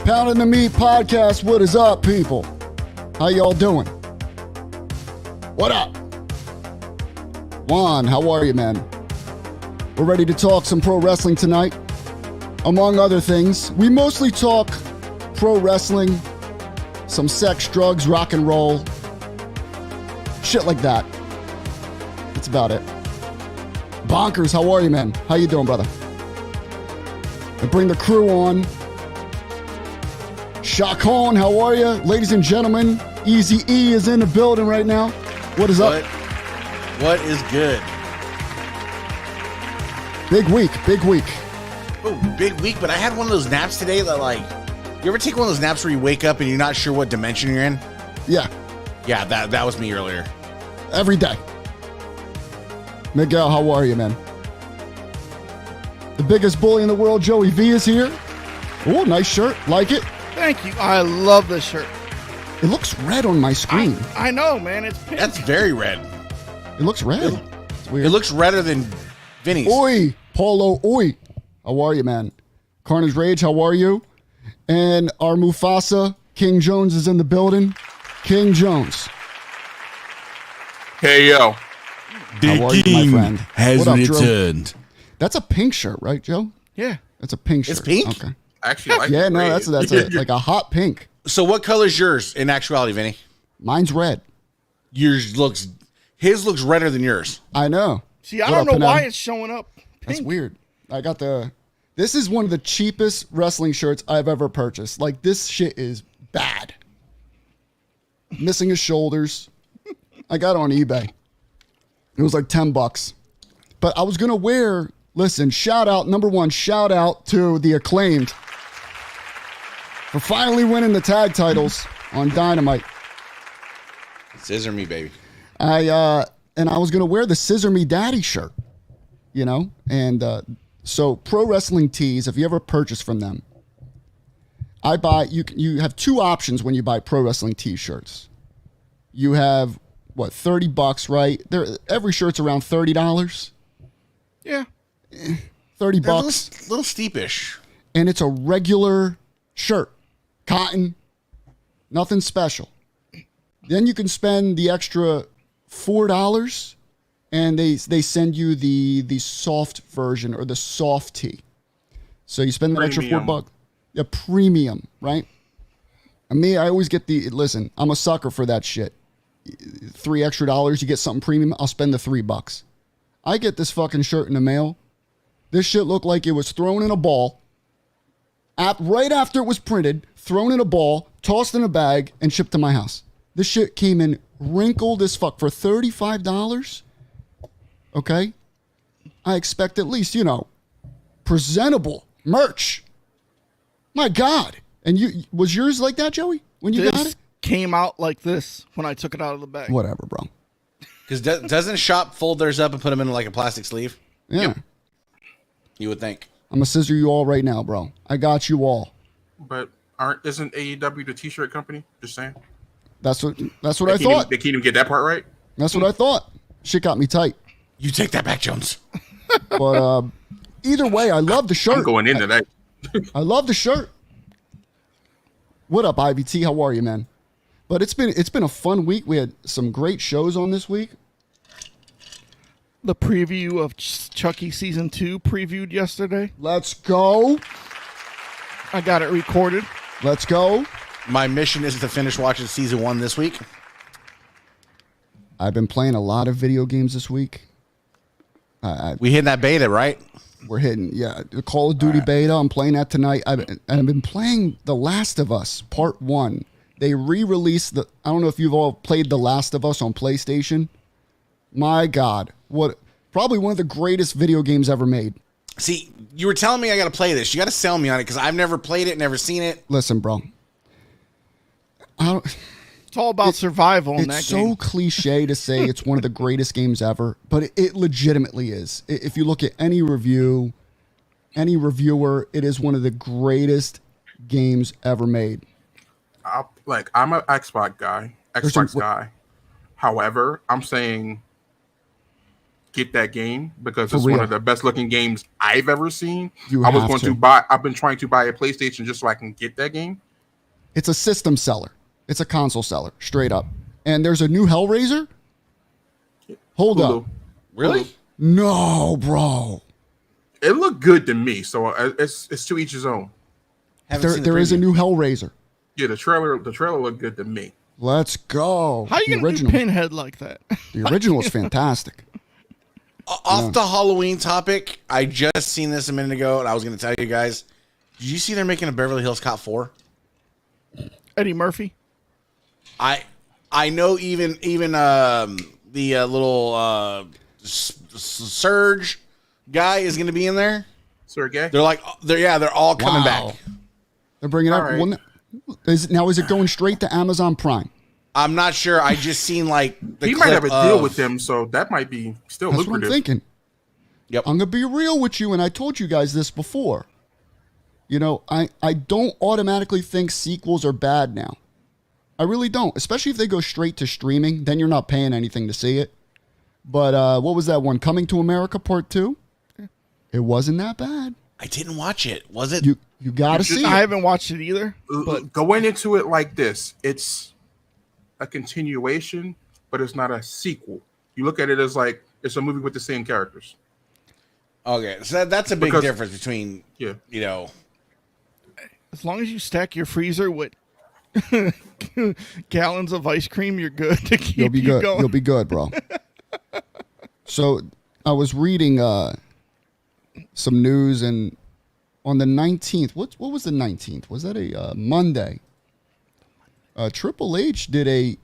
Pounding the Meat Podcast. What is up, people? How y'all doing? What up? Juan, how are you, man? We're ready to talk some pro wrestling tonight. Among other things, we mostly talk pro wrestling, some sex, drugs, rock and roll, shit like that. That's about it. Bonkers, how are you, man? How you doing, brother? I bring the crew on. Shakon, how are you? Ladies and gentlemen, Easy E is in the building right now. What is up? What is good? Big week, big week. Oh, big week, but I had one of those naps today that, like, you ever take one of those naps where you wake up and you're not sure what dimension you're in? Yeah. Yeah, that was me earlier. Every day. Miguel, how are you, man? The biggest bully in the world, Joey V, is here. Oh, nice shirt. Like it? Thank you. I love this shirt. It looks red on my screen. I know, man. It's pink. That's very red. It looks red. It's weird. It looks redder than Vinny's. Oi, Paulo, oi. How are you, man? Carnage Rage, how are you? And our Mufasa, King Jones, is in the building. King Jones. Hey, yo. The how are you, my friend? Has returned. Drew? That's a pink shirt, right, Joe? Yeah. That's a pink shirt. It's pink? Okay. I actually like Yeah, it. no, that's like a hot pink. So what color's yours in actuality, Vinny? Mine's red. His looks redder than yours. I know. See, I don't know why it's showing up pink. That's weird. This is one of the cheapest wrestling shirts I've ever purchased. Like, this shit is bad. Missing his shoulders. I got it on eBay. It was like $10. But I was going to wear, listen, number one, shout out to the Acclaimed for finally winning the tag titles on Dynamite. Scissor me, baby. And I was going to wear the Scissor Me Daddy shirt, you know? And so Pro Wrestling Tees, if you ever purchase from them, you have two options when you buy Pro Wrestling T-shirts. You have, what, $30, right? Every shirt's around $30. Yeah. $30. A little steepish. And it's a regular shirt. Cotton. Nothing special. Then you can spend the extra $4 and they send you the soft version or the soft tee. So you spend that extra $4. Yeah, premium, right? And me, I always get listen, I'm a sucker for that shit. $3 extra, you get something premium, I'll spend the $3. I get this fucking shirt in the mail. This shit looked like it was thrown in a ball. Right after it was printed, thrown in a ball, tossed in a bag, and shipped to my house. This shit came in wrinkled as fuck for $35. Okay? I expect at least, presentable merch. My God. And was yours like that, Joey, when you got it? Came out like this when I took it out of the bag. Whatever, bro. Because doesn't shop fold theirs up and put them in like a plastic sleeve? Yeah. Yep. You would think. I'm gonna scissor you all right now, bro. I got you all. But isn't AEW the t-shirt company? Just saying. That's what I thought. They can't even get that part right? That's what I thought. Shit got me tight. You take that back, Jones. But either way, I love the shirt. I'm going into that. I love the shirt. What up, IVT? How are you, man? But it's been a fun week. We had some great shows on this week. The preview of Chucky Season 2 previewed yesterday. Let's go. I got it recorded. Let's go. My mission is to finish watching Season 1 this week. I've been playing a lot of video games this week. We hit that beta, right? We're hitting, the Call of Duty beta. I'm playing that tonight. I've been playing The Last of Us Part 1. They re-released I don't know if you've all played The Last of Us on PlayStation. My God. Probably one of the greatest video games ever made. See, you were telling me I got to play this. You got to sell me on it because I've never played it, never seen it. Listen, bro. It's all about survival in that It's game. so cliche to say it's one of the greatest games ever, but it legitimately is. If you look at any review, any reviewer, it is one of the greatest games ever made. I'm an Xbox guy. However, I'm saying get that game because For it's real. one of the best looking games I've ever seen. You I was have going to. to buy. I've been trying to buy a PlayStation just so I can get that game. It's a system seller. It's a console seller, straight up. And there's a new Hellraiser? Hold Hulu. up. Really? Hulu. No, bro. It looked good to me, so it's to each his own. Haven't seen the There is a preview. new Hellraiser. Yeah, the trailer looked good to me. Let's go. How you The gonna original. do Pinhead like that? The original is fantastic. Off the Halloween topic, I just seen this a minute ago, and I was going to tell you guys. Did you see they're making a Beverly Hills Cop 4? Eddie Murphy. I know even the little Surge guy is going to be in there. Sergey? They're all coming Wow. back. They're bringing up. All right. Well, is it going straight to Amazon Prime? I'm not sure. I just seen like the He might have a clip deal of- with them, so that might be still That's what I'm lucrative. thinking. Yep. I'm gonna be real with you, and I told you guys this before. You know, I don't automatically think sequels are bad now. I really don't, especially if they go straight to streaming. Then you're not paying anything to see it. But what was that one? Coming to America Part 2? It wasn't that bad. I didn't watch it. Was it? You got to You should- see I it. haven't watched it either. But Going into it like this, it's a continuation, but it's not a sequel. You look at it as like it's a movie with the same characters. Okay, so that's a big Because- difference between Yeah. as long as you stack your freezer with gallons of ice cream, you're good to keep You'll be you good. going. You'll be good, bro. So I was reading some news, and on the 19th, what was the 19th? Was that a Monday? Triple H did a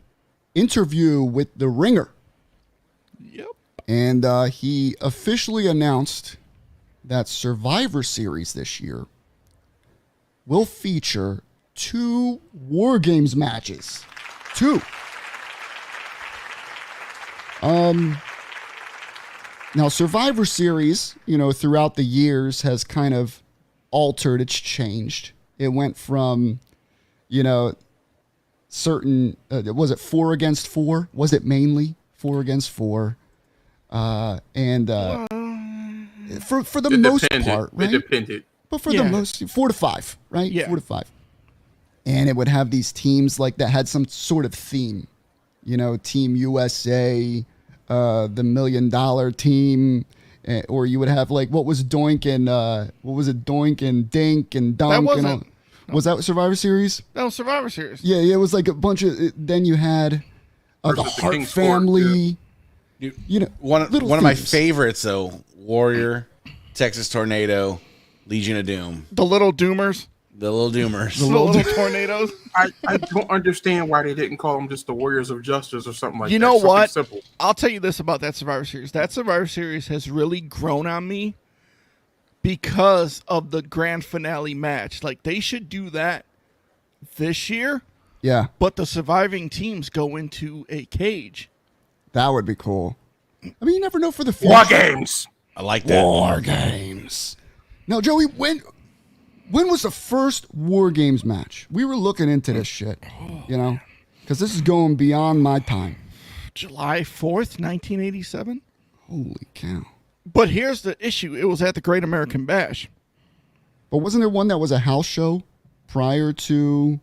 interview with The Ringer, Yep. and he officially announced that Survivor Series this year will feature 2 War Games matches. 2. Now, Survivor Series, you know, throughout the years has kind of altered. It's changed. It went from, you know, certain, was it 4 against 4? Was it mainly 4 against 4? For the It most depended. part, right? It depended. But for Yeah. the most, 4 to 5, right? Yeah. 4 to 5. And it would have these teams like that had some sort of theme, you know, Team USA, the $1 million team, or you would have like what was Doink and Doink and Dink and Dunk and all. wasn't- Was that Survivor Series? That was Survivor Series. Yeah, it was like a bunch of. Then you had the Versus the Hart King's Court, family. Dude, You know, one little of my themes. favorites though, Warrior, Texas Tornado, Legion of Doom, The little doomers. the little Doomers. The little tornadoes. I don't understand why they didn't call them just the Warriors of Justice or something like You that. know Something what? Simple. I'll tell you this about that Survivor Series. That Survivor Series has really grown on me because of the grand finale match. Like, they should do that this year, Yeah, but the surviving teams go into a cage. that would be cool. I mean, you never know for the future. War games. I like that. War Games. Now, Joey, when was the first War Games match? We were looking into this shit, you know, because this is going beyond my time. July 4th, 1987. Holy cow. But here's the issue. It was at the Great American Bash. But wasn't there one that was a house show prior to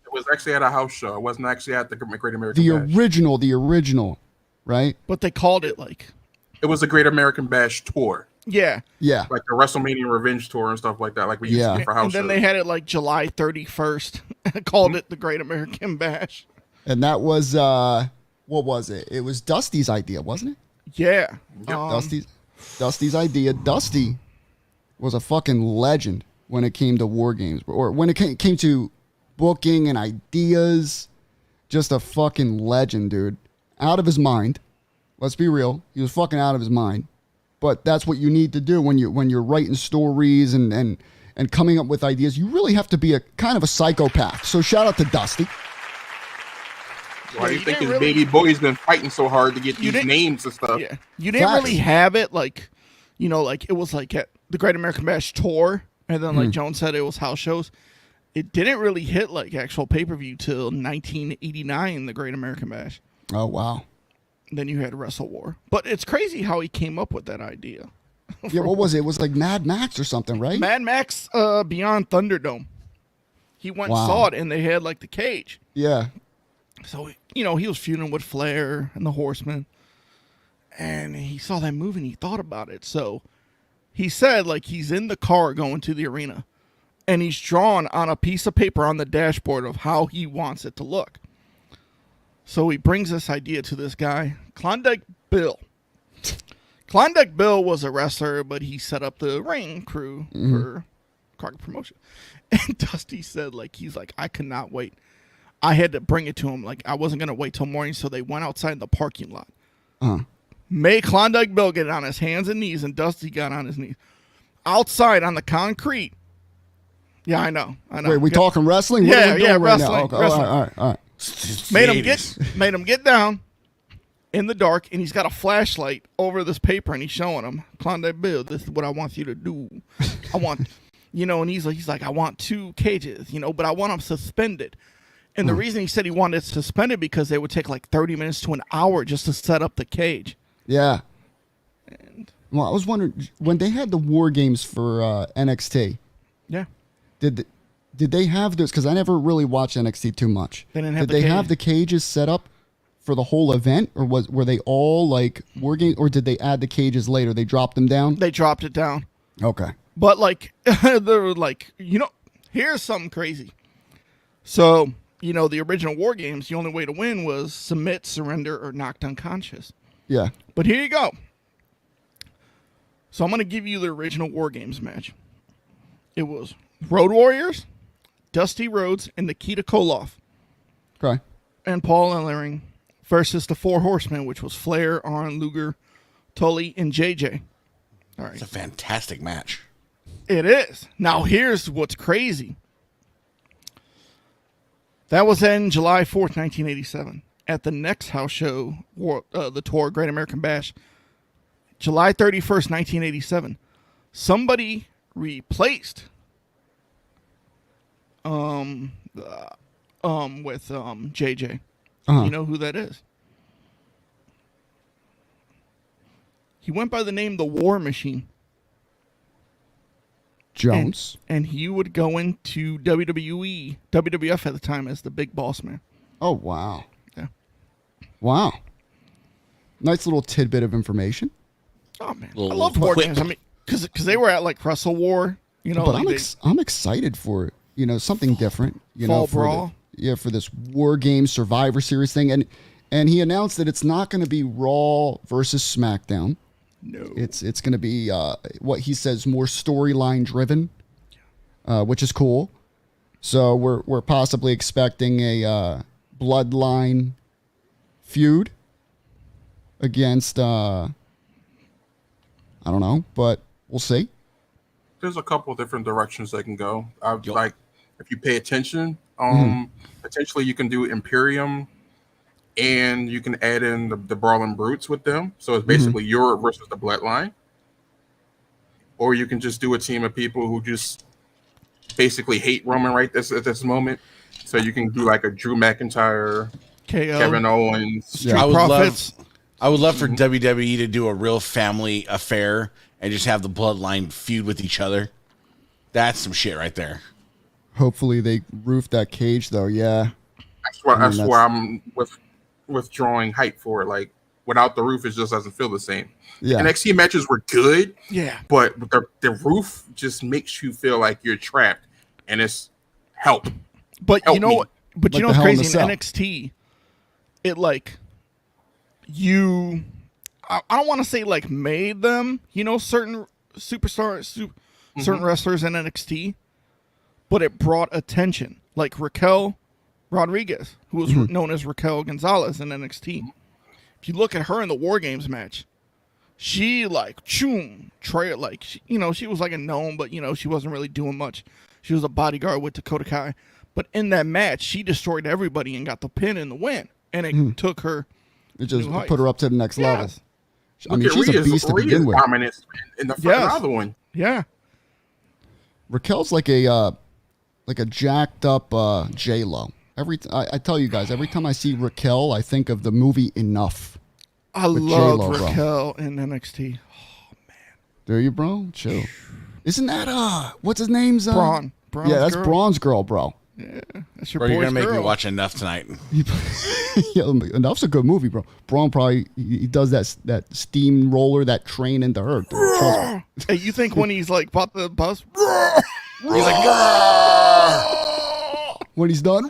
It was actually at a house show. It wasn't actually at the Great American the Bash. original, right? But they called it like, It was the Great American Bash tour, yeah. Yeah. like the WrestleMania Revenge tour and stuff like that, like we used Yeah. to do for house And then shows. they had it like July 31st. Called it the Great American Bash. And that was what was it? It was Dusty's idea, wasn't it? Yeah. Dusty's idea. Dusty was a fucking legend when it came to War Games, or when it came to booking and ideas. Just a fucking legend, dude. Out of his mind. Let's be real. He was fucking out of his mind. But that's what you need to do when you're writing stories and coming up with ideas. You really have to be a kind of a psychopath. So shout out to Dusty. Why do you you think his didn't really- baby boy's been fighting so hard to get these didn't- names and stuff? Yeah. You didn't Facts. really have it like, you know, like it was like at the Great American Bash tour. And then, like Jones said, it was house shows. It didn't really hit like actual pay-per-view till 1989, the Great American Bash. Oh wow. Then you had Wrestle War. But it's crazy how he came up with that idea. Yeah, what was it? It was like Mad Max or something, right? Mad Max Beyond Thunderdome. He went and saw it, and they had like the cage. Yeah. So, he was feuding with Flair and the Horsemen. And he saw that movie and he thought about it. So he said, like, he's in the car going to the arena. And he's drawn on a piece of paper on the dashboard of how he wants it to look. So he brings this idea to this guy, Klondike Bill. Klondike Bill was a wrestler, but he set up the ring crew for Crockett Promotion. And Dusty said, he's like, I could not wait. I had to bring it to him. Like, I wasn't going to wait till morning, so they went outside in the parking lot. Made Klondike Bill get on his hands and knees, and Dusty got on his knees. Outside on the concrete. Yeah, I know. Wait, we talking wrestling? What are we doing right now? Okay. Wrestling. All right. Made him get down in the dark, and he's got a flashlight over this paper, and he's showing him, Klondike Bill, this is what I want you to do. I want, and he's like, I want 2 cages, but I want them suspended. And the reason he said he wanted it suspended because they would take 30 minutes to an hour just to set up the cage. Yeah. And Well, I was wondering, when they had the War Games for NXT, yeah, did they have this? Because I never really watched NXT too much. They didn't have did they have the cages set up for the whole event, or were they all War Games, or did they add the cages later? They dropped them down? They dropped it down. Okay. But they were here's something crazy. So, the original War Games, the only way to win was submit, surrender, or knocked unconscious. Yeah. But here you go. So I'm going to give you the original War Games match. It was Road Warriors, Dusty Rhodes, and Nikita Koloff. Okay. And Paul Ellering versus the 4 Horsemen, which was Flair, Arn, Luger, Tully, and JJ. All right. It's a fantastic match. It is. Now, here's what's crazy. That was in July 4th, 1987. At the next house show, the tour, Great American Bash, July 31st, 1987, somebody replaced with JJ. Uh-huh. You know who that is? He went by the name The War Machine. Jones. And he would go into WWF at the time as the Big Boss Man. Oh, wow. Yeah. Wow. Nice little tidbit of information. Oh, man. Little I love War whip. Games. I mean, because they were at Wrestle War. But I'm excited for it. Something different. Fall Brawl. For this War Games Survivor Series thing. And he announced that it's not going to be Raw versus SmackDown. No. It's going to be what he says more storyline driven, which is cool. So we're possibly expecting a bloodline feud against I don't know, but we'll see. There's a couple of different directions they can go. Like if you pay attention, potentially you can do Imperium. And you can add in the Brawling Brutes with them. So it's basically Europe versus the Bloodline. Or you can just do a team of people who just basically hate Roman at this moment. So you can do a Drew McIntyre, KO. Kevin Owens. Yeah. I would love for WWE to do a real family affair and just have the Bloodline feud with each other. That's some shit right there. Hopefully they roof that cage, though. Yeah. That's why I'm withdrawing hype for it. Without the roof, it just doesn't feel the same. Yeah. NXT matches were good, but the roof just makes you feel like you're trapped, and it's help. But help you know me. what? But you know what's crazy in NXT? It I don't want to say made them, certain superstars, certain wrestlers in NXT, but it brought attention. Like Raquel Rodriguez, who was known as Raquel Gonzalez in NXT. If you look at her in the War Games match, she she was like a gnome, but she wasn't really doing much. She was a bodyguard with Dakota Kai, but in that match, she destroyed everybody and got the pin and the win, and it took her. It just put her up to the next level. I mean, Look at she's a beast to begin with. Dominance in the other one. Yeah, Raquel's like a jacked up J-Lo. I tell you guys, every time I see Raquel, I think of the movie Enough. I with love J-Lo, bro. Raquel in NXT. Do you, bro? Chill. Isn't that what's his name's Braun. Braun's Yeah, that's girl. Braun's girl, bro. Yeah, that's your Bro, you're boy's gonna make me girl. watch enough tonight. Yeah, Enough's a good movie, bro. Braun probably he does that steamroller, that train into her. Dude. Trust me. Hey, you think when he's like bought the bus? He's like, When he's done,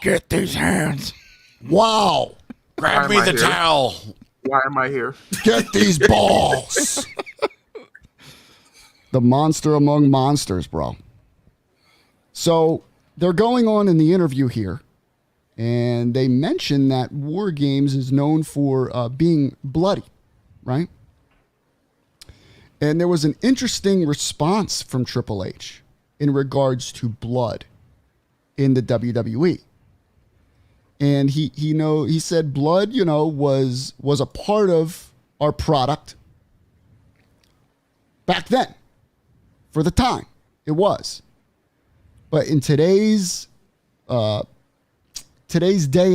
Get these hands. wow, grab Why me am I the here? towel. Why am I here? get these balls. The monster among monsters, bro. So they're going on in the interview here, and they mention that War Games is known for being bloody, right? And there was an interesting response from Triple H in regards to blood in the WWE. And he said blood, was a part of our product back then. For the time, it was. But in today's day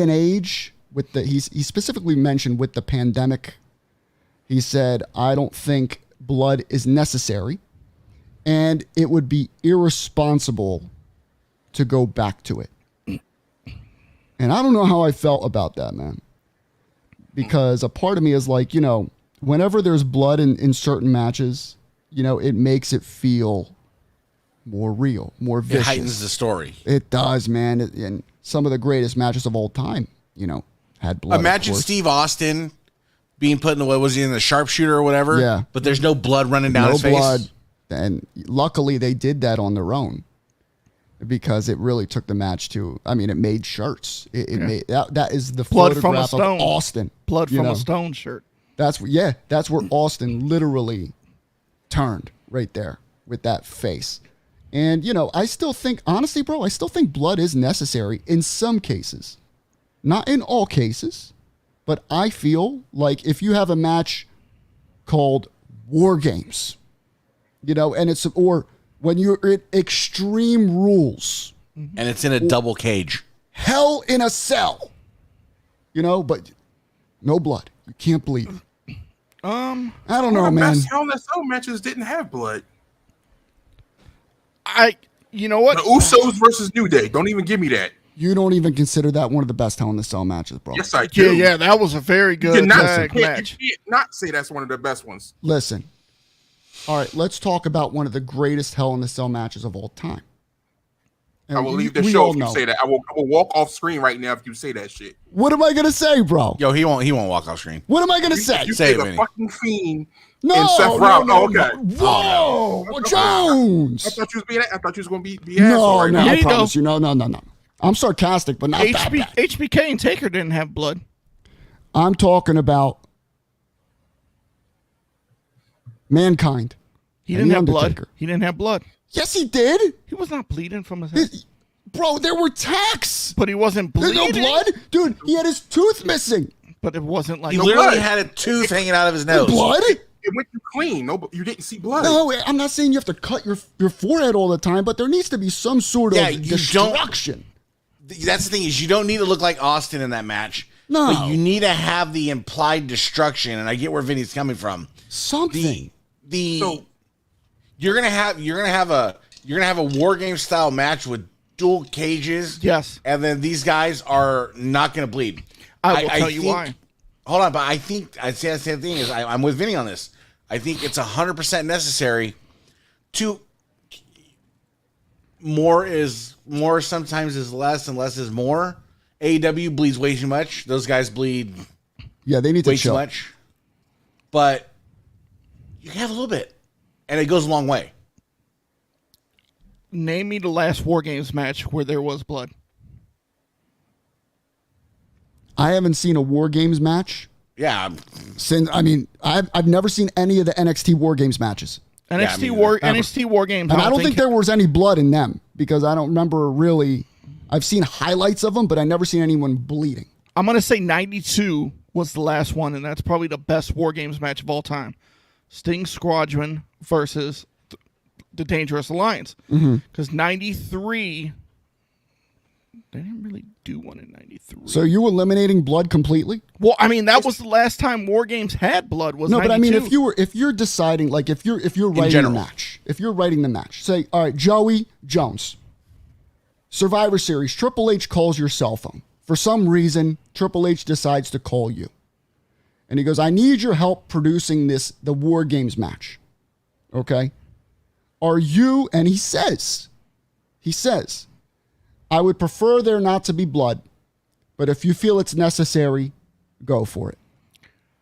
and age, he specifically mentioned with the pandemic, he said, I don't think blood is necessary, and it would be irresponsible to go back to it. And I don't know how I felt about that, man. Because a part of me is like, whenever there's blood in certain matches, it makes it feel more real, more vicious. It heightens the story. It does, man. And some of the greatest matches of all time, had blood. Imagine of course. Steve Austin being put in what was he in the sharpshooter or whatever? Yeah. But there's no blood running down his face. No blood. And luckily they did that on their own because it really took the match to, it made shirts. It made that is the Blood from a photograph of stone. Austin. Blood from a stone shirt. That's where Austin literally turned right there with that face. And, I still think, honestly, bro, I still think blood is necessary in some cases. Not in all cases, but I feel like if you have a match called War Games, and or when you're at Extreme Rules, And it's in a double cage. Hell in a Cell, but no blood. You can't bleed. I don't know, The man. best Hell in a Cell matches didn't have blood. You know what? The Usos versus New Day. Don't even give me that. You don't even consider that one of the best Hell in a Cell matches, bro. Yes, I do. Yeah, that was a very good tag match. You can't not say that's one of the best ones. Listen. All right, let's talk about one of the greatest Hell in a Cell matches of all time. And I will leave the we show all if you know. say that. I will walk off screen right now if you say that shit. What am I gonna say, bro? Yo, he won't walk off screen. What am I gonna say? You Say say it, the Vinny. fucking Fiend No, and Seth no, Rollins. no, Oh, okay. no. Whoa, Jones. I thought you was gonna be No, right no, now. Here I you go. promise you. No. I'm sarcastic, but not that bad. HBK and Taker didn't have blood. I'm talking about Mankind. He And didn't The have blood. Undertaker. He didn't have blood. Yes, he did. He was not bleeding from his head. Bro, there were tacks. But he wasn't There's bleeding. no blood. Dude, he had his tooth missing. But it wasn't like He literally blood. had a tooth hanging out of his nose. Blood? It went through clean. No, you didn't see blood. No, I'm not saying you have to cut your forehead all the time, but there needs to be some sort Yeah, of you destruction. That's the thing is you don't need to look like Austin in that match. No. But you need to have the implied destruction, and I get where Vinny's coming from. Something. You're gonna have a War Game style match with dual cages. Yes. And then these guys are not gonna bleed. I will tell you think- why. Hold on, but I think I'd say the same thing is I'm with Vinny on this. I think it's 100% necessary to more sometimes is less and less is more. AEW bleeds way too much. Those guys bleed Yeah, they need to way too chill. much. But you can have a little bit. And it goes a long way. Name me the last War Games match where there was blood. I haven't seen a War Games match Yeah. since. I've never seen any of the NXT War Games matches, NXT me War neither. NXT War Games. and I don't think there was any blood in them because I don't remember really. I've seen highlights of them, but I never seen anyone bleeding. I'm gonna say 92 was the last one, and that's probably the best War Games match of all time. Sting Squadron versus the Dangerous Alliance. Because 93, They didn't really do one in 93. So you eliminating blood completely? Well, I mean, that was the last time War Games had blood. Was No, 92. but I mean, if you're deciding, like, if you're writing the match, say, all right, Joey Jones, Survivor Series, Triple H calls your cell phone. For some reason, Triple H decides to call you. And he goes, I need your help producing the War Games match. Okay? Are you, and he says, I would prefer there not to be blood, but if you feel it's necessary, go for it.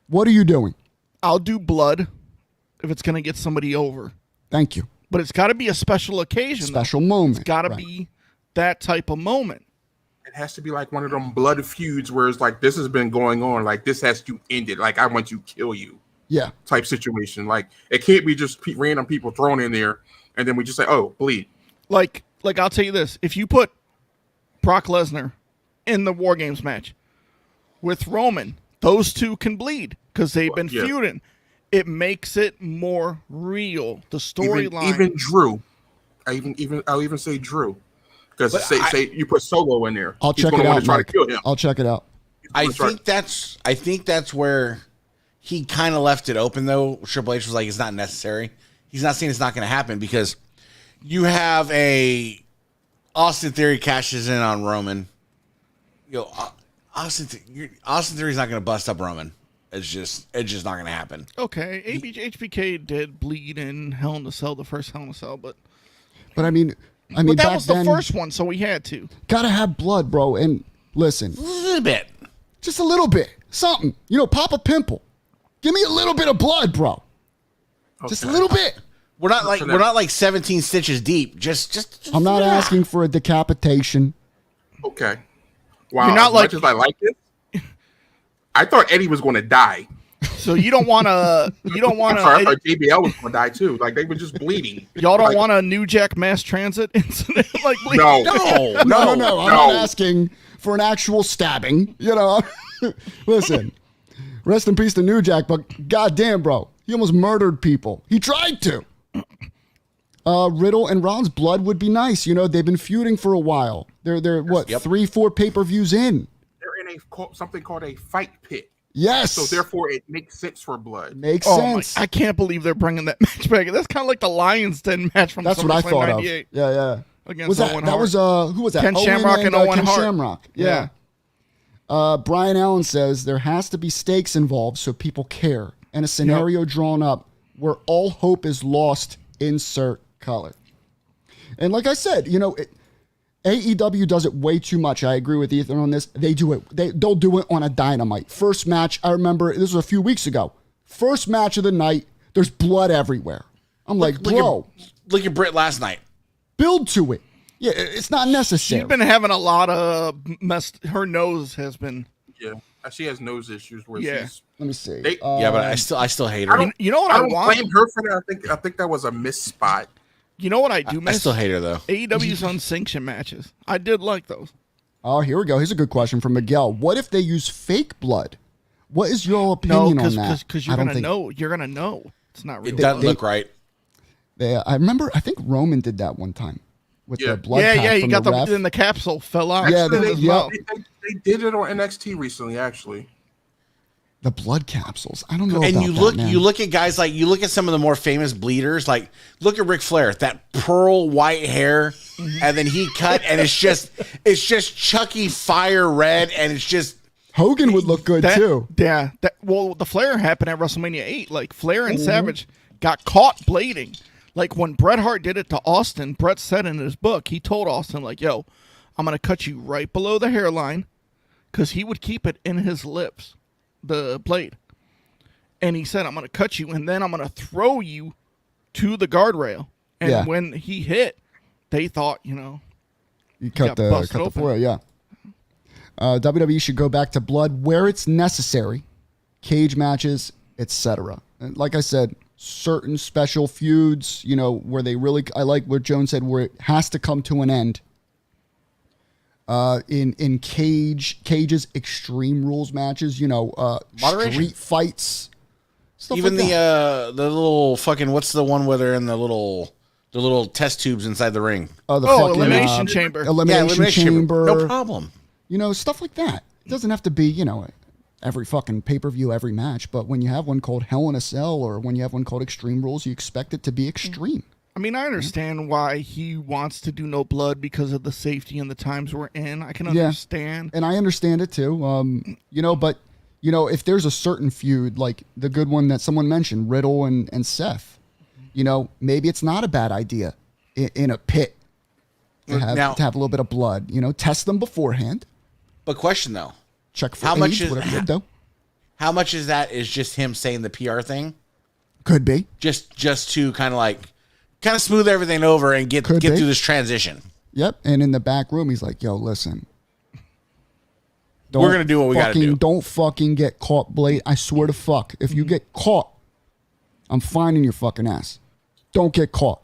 What are you doing? I'll do blood if it's going to get somebody over. Thank you. But it's got to be a special occasion. Special moment. It's got to be that type of moment. It has to be like one of them blood feuds where it's like, this has been going on. Like, this has to end it. Like, I want to kill you. Yeah. Type situation. Like, it can't be just random people thrown in there and then we just say, oh, bleed. Like I'll tell you this. If you put Brock Lesnar in the War Games match with Roman, those two can bleed because they've been feuding. It makes it more real. The storyline. Even Drew. I'll even say Drew. Because say you put Solo in there. I'll check it out. Try to kill him. I'll check it out. I think that's where he kind of left it open, though. Triple H was like, it's not necessary. He's not saying it's not going to happen because you have Austin Theory cashes in on Roman. Austin Theory's not going to bust up Roman. It's just not going to happen. Okay, HBK did bleed in Hell in a Cell, the first Hell in a Cell, but I mean, but that back was the then, first one, so we had to. Gotta have blood, bro. And listen, A little bit. just a little bit, something. Pop a pimple. Give me a little bit of blood, bro. Okay. Just a little bit. We're not like 17 stitches deep. Just I'm not asking for a decapitation. Okay. Wow. You're not as much as I like it, I thought Eddie was going to die. So you don't want to. You don't want I thought to. JBL was going to die too. Like they were just bleeding. Y'all don't want a New Jack mass transit incident like bleeding? No. I'm not asking for an actual stabbing. Listen, rest in peace to New Jack, but goddamn, bro, he almost murdered people. He tried to. Riddle and Ron's blood would be nice. They've been feuding for a while. They're 3-4 pay-per-views in. They're in something called a fight pit. Yes. So therefore, it makes sense for blood. Makes sense. I can't believe they're bringing that match back. That's kind of like the Lions Den match from That's what I thought 98. of. Yeah. Against Owen Hart. That was who was that? Ken Shamrock and Owen Ken Hart. Shamrock. Yeah. Brian Allen says there has to be stakes involved so people care, and a scenario drawn up where all hope is lost. Insert color. And like I said, AEW does it way too much. I agree with Ethan on this. They do it. They'll do it on a Dynamite. First match, I remember this was a few weeks ago. First match of the night, there's blood everywhere. I'm like, bro. Look at Britt last night. Build to it. Yeah, it's not necessary. She's been having a lot of her nose has been. Yeah, she has nose issues. Where she's. Let me see. But I still hate her. You know what I I don't want? blame her for that. I think that was a miss spot. You know what I do miss? I still hate her though. AEW's unsanctioned matches. I did like those. Oh, here we go. Here's a good question from Miguel. What if they use fake blood? What is your opinion on that? Because you're gonna know. You're gonna know it's not real. It doesn't look right. I remember. I think Roman did that one time with the blood. Yeah. Pack You from got the ref. then the capsule fell out. Yeah, They did it on NXT recently, actually. The blood capsules. I don't know. And about you look at guys like you look at some of the more famous bleeders. Like look at Ric Flair, that pearl white hair, and then he cut, and it's just Chucky fire red, and it's just Hogan would look good too. Yeah. The Flair happened at WrestleMania 8. Like Flair and Savage got caught blading. Like when Bret Hart did it to Austin, Bret said in his book, he told Austin like, "Yo, I'm gonna cut you right below the hairline," because he would keep it in his lips. The blade, and he said, "I'm going to cut you, and then I'm going to throw you to the guardrail." And when he hit, they thought, you cut the foil. Yeah. WWE should go back to blood where it's necessary, cage matches, etc. Like I said, certain special feuds, where they really. I like what Joan said, where it has to come to an end. In cages, Extreme Rules matches, street fights, stuff even like that. the little fucking what's the one where they're in the little The little test tubes inside the ring. The elimination chamber. Elimination chamber. No problem. You know, stuff like that. It doesn't have to be, you know, every fucking pay-per-view, every match. But when you have one called Hell in a Cell or when you have one called Extreme Rules, you expect it to be extreme. I mean, I understand why he wants to do no blood because of the safety and the times we're in. I can understand. And I understand it too. You know, but, you know, if there's a certain feud, like the good one that someone mentioned, Riddle and Seth, you know, maybe it's not a bad idea in a pit to have a little bit of blood. You know, test them beforehand. But question, though. Check for AIDS, whatever you do. How much is that is just him saying the PR thing? Could be. Just to kind of smooth everything over and get through this transition. Yep. And in the back room, he's like, yo, listen. We're going to do what we got to do. Don't fucking get caught, Blade. I swear to fuck. If you get caught, I'm finding your fucking ass. Don't get caught.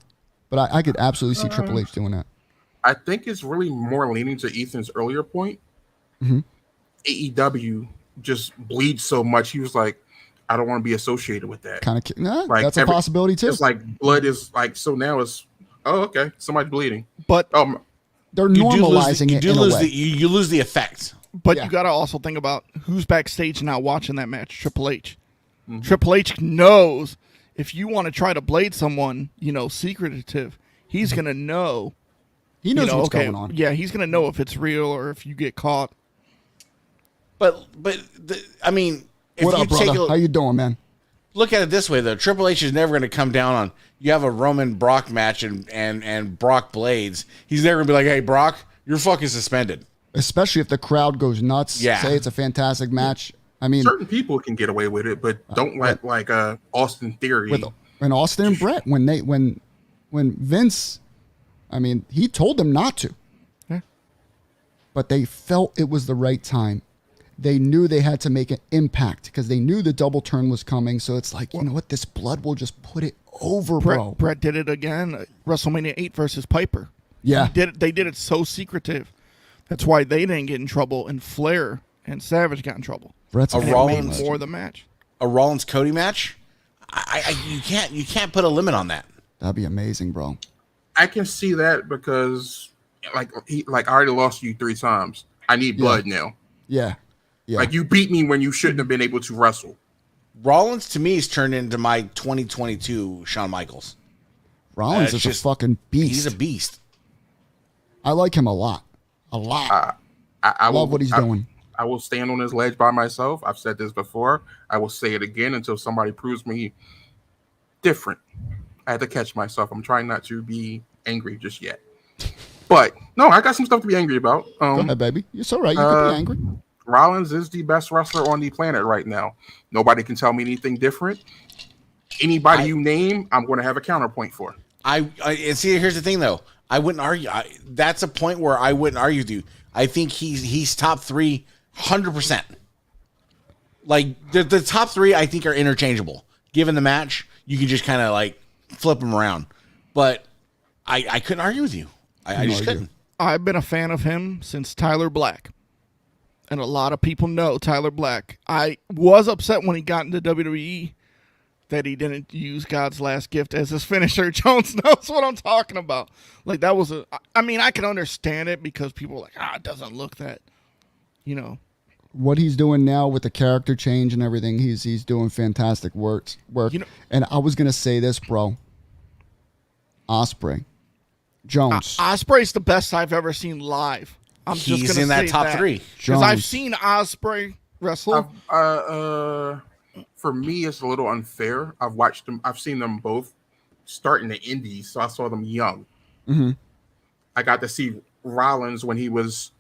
But I could absolutely see Triple H doing that. I think it's really more leaning to Ethan's earlier point. AEW just bleeds so much. He was like, I don't want to be associated with that. Like that's a possibility too. It's like blood is like, so now it's, oh, okay, somebody's bleeding. But they're normalizing it in a way. You lose the effect. But you got to also think about who's backstage now watching that match. Triple H. Triple H knows if you want to try to blade someone, you know, secretive, he's going to know. He knows what's going on. Yeah, he's going to know if it's real or if you get caught. I mean, if what up, brother? How you doing, man? Look at it this way, though. Triple H is never going to come down on, you have a Roman Brock match and Brock blades. He's never going to be like, hey, Brock, you're fucking suspended. Especially if the crowd goes nuts. Yeah. Say it's a fantastic match. I mean, certain people can get away with it, but don't let Austin Theory and Austin and Brett when Vince, I mean, he told them not to. Yeah. But they felt it was the right time. They knew they had to make an impact because they knew the double turn was coming. So it's like, you know what? This blood will just put it over, bro. Brett did it again. WrestleMania 8 versus Piper. Yeah. They did it so secretive. That's why they didn't get in trouble, and Flair and Savage got in trouble. Brett's made more the match. A Rollins Cody match? You can't put a limit on that. That'd be amazing, bro. I can see that because I already lost you 3 times. I need blood now. Yeah. Yeah. Like you beat me when you shouldn't have been able to wrestle. Rollins to me has turned into my 2022 Shawn Michaels. Rollins is a fucking beast. He's a beast. I like him a lot. I love what he's doing. I will stand on his ledge by myself. I've said this before. I will say it again until somebody proves me different. I had to catch myself. I'm trying not to be angry just yet. But no, I got some stuff to be angry about. Go ahead, baby. It's all right. You can be angry. Rollins is the best wrestler on the planet right now. Nobody can tell me anything different. Anybody you name, I'm going to have a counterpoint for. And see, here's the thing, though. I wouldn't argue. That's a point where I wouldn't argue with you. I think he's top 3, 100%. Like the top 3, I think are interchangeable. Given the match, you can just kind of like flip them around. But I couldn't argue with you. I just couldn't. I've been a fan of him since Tyler Black. And a lot of people know Tyler Black. I was upset when he got into WWE that he didn't use God's Last Gift as his finisher. Jones knows what I'm talking about. Like, that was I mean, I can understand it because people are like, it doesn't look that, you know. What he's doing now with the character change and everything, he's doing fantastic work. You know, and I was going to say this, bro. Ospreay. Jones. Ospreay's the best I've ever seen live. He's in that top 3. Because I've seen Ospreay wrestle. For me, it's a little unfair. I've watched them. I've seen them both start in the indies, so I saw them young. Mm-hmm. I got to see Rollins when he was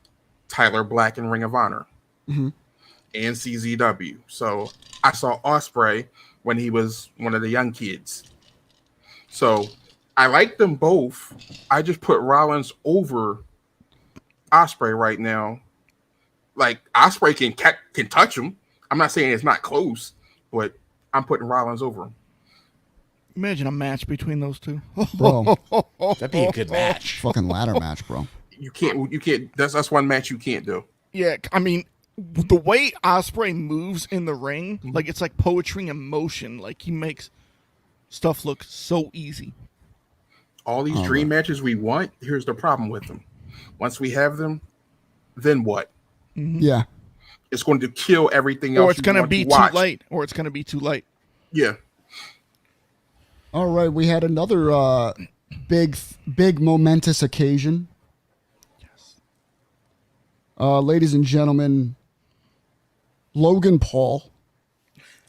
Tyler Black in Ring of Honor and CZW. So I saw Ospreay when he was one of the young kids. So I like them both. I just put Rollins over Ospreay right now. Like Ospreay can touch him. I'm not saying it's not close, but I'm putting Rollins over him. Imagine a match between those two, bro. That'd be a good match. Fucking ladder match, bro. You can't. That's one match you can't do. Yeah, I mean, the way Ospreay moves in the ring, like it's like poetry in motion. Like he makes stuff look so easy. All these dream matches we want, here's the problem with them. Once we have them, then what? Yeah. It's going to kill everything else. Or it's going to be too late. Or it's going to be too late. Yeah. All right. We had another big momentous occasion. Yes. Ladies and gentlemen, Logan Paul.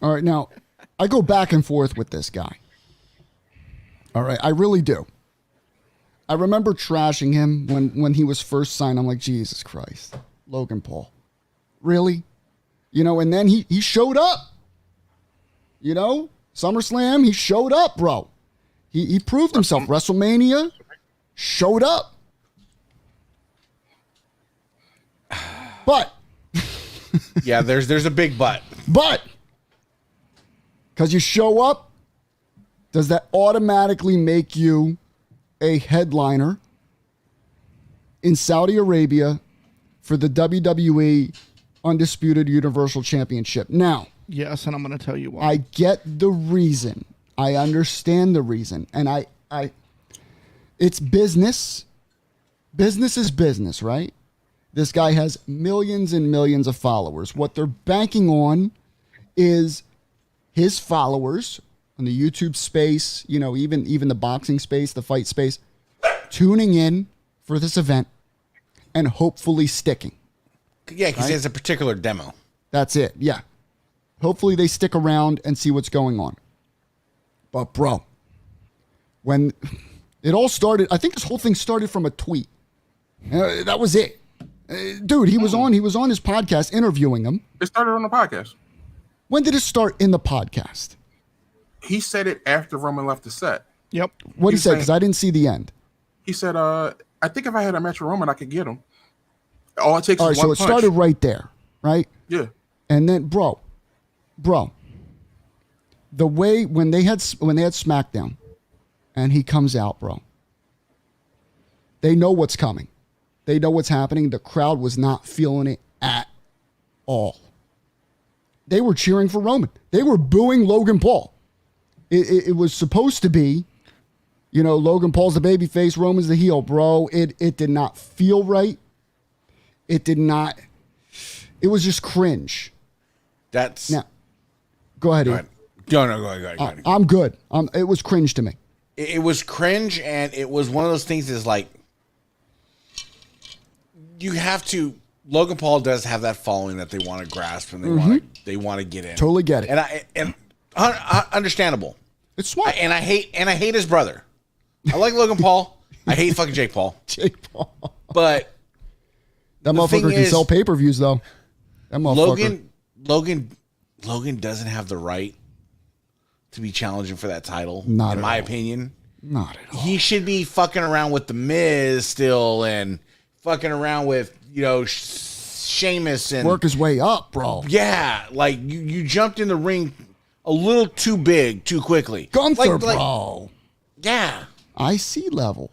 All right. Now, I go back and forth with this guy. All right. I really do. I remember trashing him when he was first signed. I'm like, Jesus Christ, Logan Paul. Really? You know, and then he showed up. You know, SummerSlam, he showed up, bro. He proved himself. WrestleMania, showed up. But. Yeah, there's a big but. But. Because you show up, does that automatically make you a headliner in Saudi Arabia for the WWE Undisputed Universal Championship? Now, yes, and I'm going to tell you why. I get the reason. I understand the reason. And I it's business. Business is business, right? This guy has millions and millions of followers. What they're banking on is his followers in the YouTube space, you know, even the boxing space, the fight space, tuning in for this event and hopefully sticking. Yeah, because he has a particular demo. That's it. Yeah. Hopefully they stick around and see what's going on. But bro, when it all started, I think this whole thing started from a tweet. That was it. Dude, he was on his podcast interviewing him. It started on the podcast. When did it start in the podcast? He said it after Roman left the set. Yep. What did he say? Because I didn't see the end. He said, I think if I had a match with Roman, I could get him. All it takes All right, is one so it punch. started right there, right? Yeah. And then, bro, the way when they had SmackDown, and he comes out, bro, they know what's coming. They know what's happening. The crowd was not feeling it at all. They were cheering for Roman. They were booing Logan Paul. It was supposed to be, you know, Logan Paul's the babyface, Roman's the heel, bro. It did not feel right. It did not. It was just cringe. That's Now, go ahead. Go ahead. No, go ahead. I'm good. It was cringe to me. It was cringe, and it was one of those things. Is like you have to. Logan Paul does have that following that they want to grasp and they want to get in. Totally get it. And understandable. It's smart. I hate his brother. I like Logan Paul. I hate fucking Jake Paul. Jake Paul. But That motherfucker can sell pay-per-views though. That motherfucker. Logan doesn't have the right to be challenging for that title. Not in at my all. opinion. Not at all. He should be fucking around with the Miz still and fucking around with, you know, Sheamus and Work his way up, bro. yeah, like you jumped in the ring a little too big, too quickly. Gunther, bro. Yeah. IC level.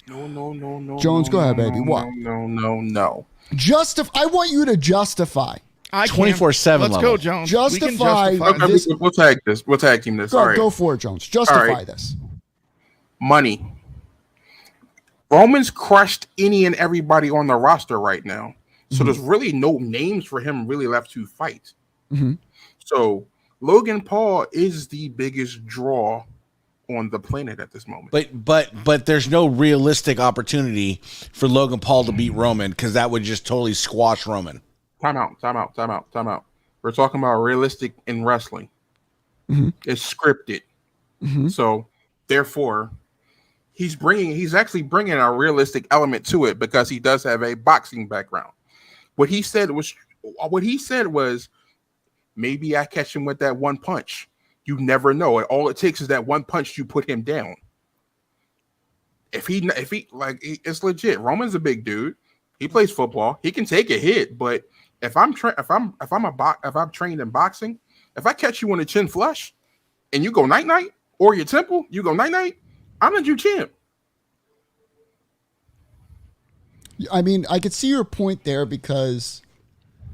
No. Jones, go ahead, baby. What? No. I want you to justify. I can. 24/7 Let's level. go, Jones. We can Justify justify Okay, this. we'll tag this. We'll tag team this. All right. Go for it, Jones. Justify right. this. Money. Roman's crushed any and everybody on the roster right now. So there's really no names for him really left to fight. Mm-hmm. So Logan Paul is the biggest draw on the planet at this moment. But there's no realistic opportunity for Logan Paul to beat Roman because that would just totally squash Roman. Time out. We're talking about realistic in wrestling. Mm-hmm. It's scripted. Mm-hmm. So therefore, he's actually bringing a realistic element to it because he does have a boxing background. What he said was maybe I catch him with that one punch. You never know. All it takes is that one punch to put him down. If he like, it's legit. Roman's a big dude. He plays football. He can take a hit. But if I'm trained in boxing, if I catch you on the chin flush, and you go night night, or your temple, you go night night, I'm the Jew champ. I mean, I could see your point there because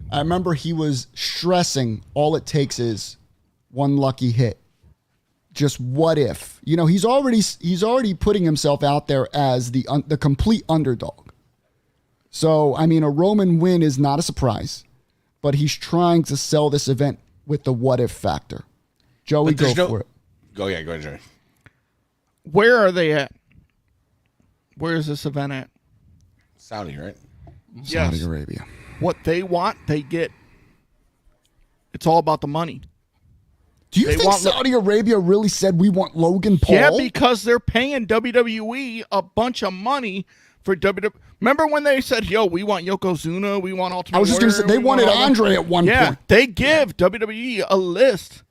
I remember he was stressing all it takes is one lucky hit. just what if. You know, he's already putting himself out there as the complete underdog. So, I mean, a Roman win is not a surprise, but he's trying to sell this event with the what if factor. Joey, go for it. Go ahead, Joey. Where are they at? Where is this event at? Saudi, right? Saudi Arabia. What they want, they get. It's all about the money. Do you think Saudi Arabia really said we want Logan Paul? Yeah, because they're paying WWE a bunch of money for WWE. Remember when they said, yo, we want Yokozuna, we want Ultimate Warrior. I was just going to say, they wanted Andre at one point. Yeah, they give WWE a list.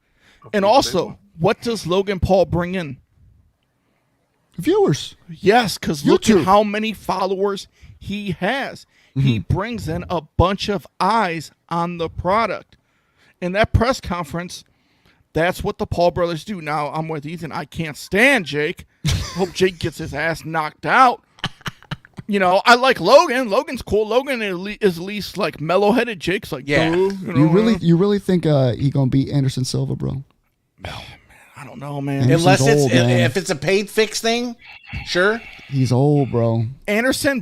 And also, what does Logan Paul bring in? Viewers. Yes, because look at how many followers he has. He brings in a bunch of eyes on the product. In that press conference, that's what the Paul brothers do. Now, I'm with Ethan. I can't stand Jake. Hope Jake gets his ass knocked out. You know, I like Logan. Logan's cool. Logan is at least like mellow-headed. Jake's like, yeah. you know, You really think he gonna beat Anderson Silva, bro? No, man, I don't know, man. Anderson's Unless old, man. if it's a paid fix thing, sure. He's old, bro. Anderson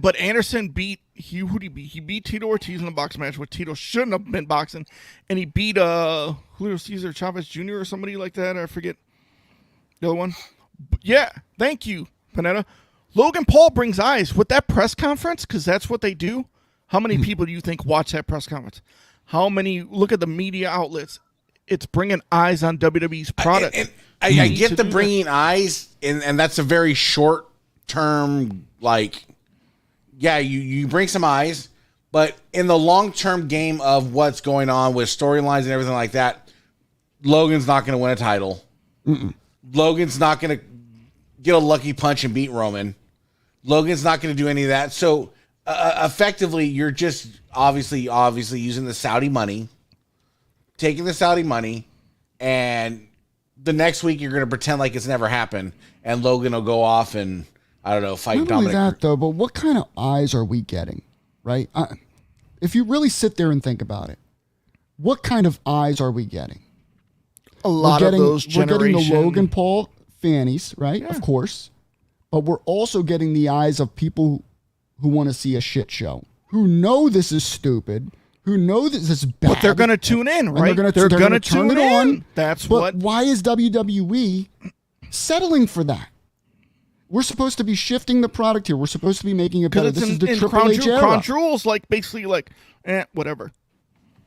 beat who'd he beat? He beat Tito Ortiz in a box match where Tito shouldn't have been boxing, and he beat Julio Cesar Chavez Jr. or somebody like that. I forget the other one. Yeah, thank you, Panetta. Logan Paul brings eyes with that press conference because that's what they do. How many people do you think watch that press conference? How many look at the media outlets? It's bringing eyes on WWE's product. I get the bringing eyes, and that's a very short term, like, yeah, you bring some eyes, but in the long term game of what's going on with storylines and everything like that, Logan's not going to win a title. Logan's not going to get a lucky punch and beat Roman. Logan's not going to do any of that. So effectively, you're just obviously using the Saudi money, taking the Saudi money, and the next week you're going to pretend like it's never happened, and Logan will go off and, I don't know, fight Not Dominic. only that, though, but what kind of eyes are we getting, right? If you really sit there and think about it, what kind of eyes are we getting? A lot of those generation. We're getting the Logan Paul fannies, right? Yeah. Of course. But we're also getting the eyes of people who want to see a shit show, who know this is stupid, who know this is bad. But they're going to tune in, right? They're going to turn it on. That's but why is WWE settling for that? We're supposed to be shifting the product here. We're supposed to be making it better. This is the Triple H era. Crown Jewel's like basically like, whatever.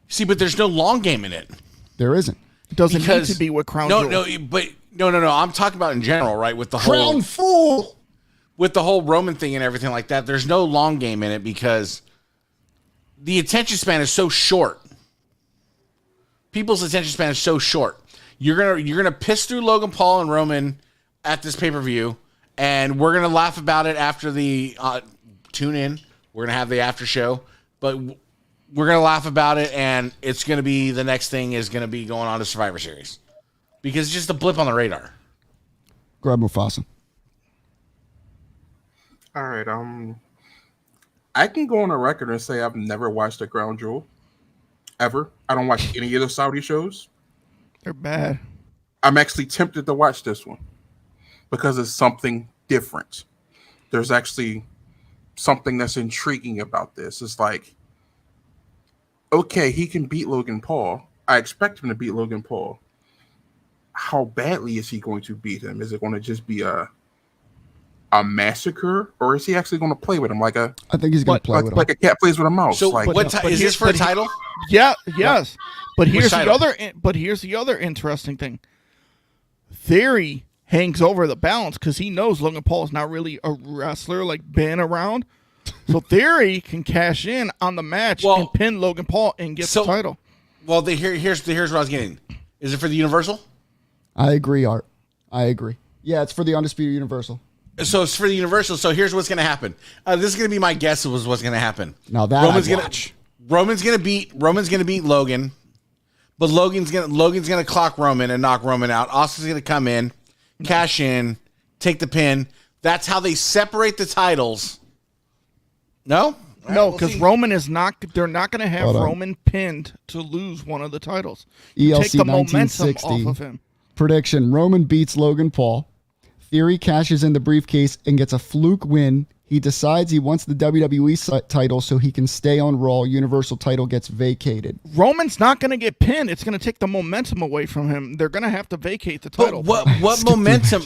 See, but there's no long game in it. There isn't. It doesn't need to be with Crown Jewel. No. I'm talking about in general, right? With the Crown Fool. With the whole Roman thing and everything like that, there's no long game in it because the attention span is so short. People's attention span is so short. You're gonna piss through Logan Paul and Roman at this pay-per-view, and we're gonna laugh about it after the tune in. We're gonna have the after show, but we're gonna laugh about it, and it's gonna be the next thing is gonna be going on to Survivor Series because it's just a blip on the radar. Grab Mufasa. All right. I can go on a record and say I've never watched a Crown Jewel. Ever. I don't watch any of the Saudi shows. They're bad. I'm actually tempted to watch this one because it's something different. There's actually something that's intriguing about this. It's like, okay, he can beat Logan Paul. I expect him to beat Logan Paul. How badly is he going to beat him? Is it going to just be a massacre, or is he actually going to play with him I think he's going to play with him like a cat plays with a mouse? So, is this for a title? Yeah, yes. But here's title? here's the other interesting thing. Theory hangs over the balance because he knows Logan Paul is not really a wrestler like been around. So Theory can cash in on the match and pin Logan Paul and get the title. Well, here's what I was getting. Is it for the Universal? I agree, Art. I agree. Yeah, it's for the Undisputed Universal. So it's for the Universal. So here's what's going to happen. This is going to be my guess of what's going to happen. Now that Roman's going to beat Logan, but Logan's going to clock Roman and knock Roman out. Austin's going to come in, cash in, take the pin. That's how they separate the titles. No, because Roman is not. They're not going to have Roman pinned to lose one of the titles. ELC Take the momentum 1960. off of him. Prediction: Roman beats Logan Paul. Theory cashes in the briefcase and gets a fluke win. He decides he wants the WWE title so he can stay on Raw. Universal title gets vacated. Roman's not going to get pinned. It's going to take the momentum away from him. They're going to have to vacate the title. What momentum?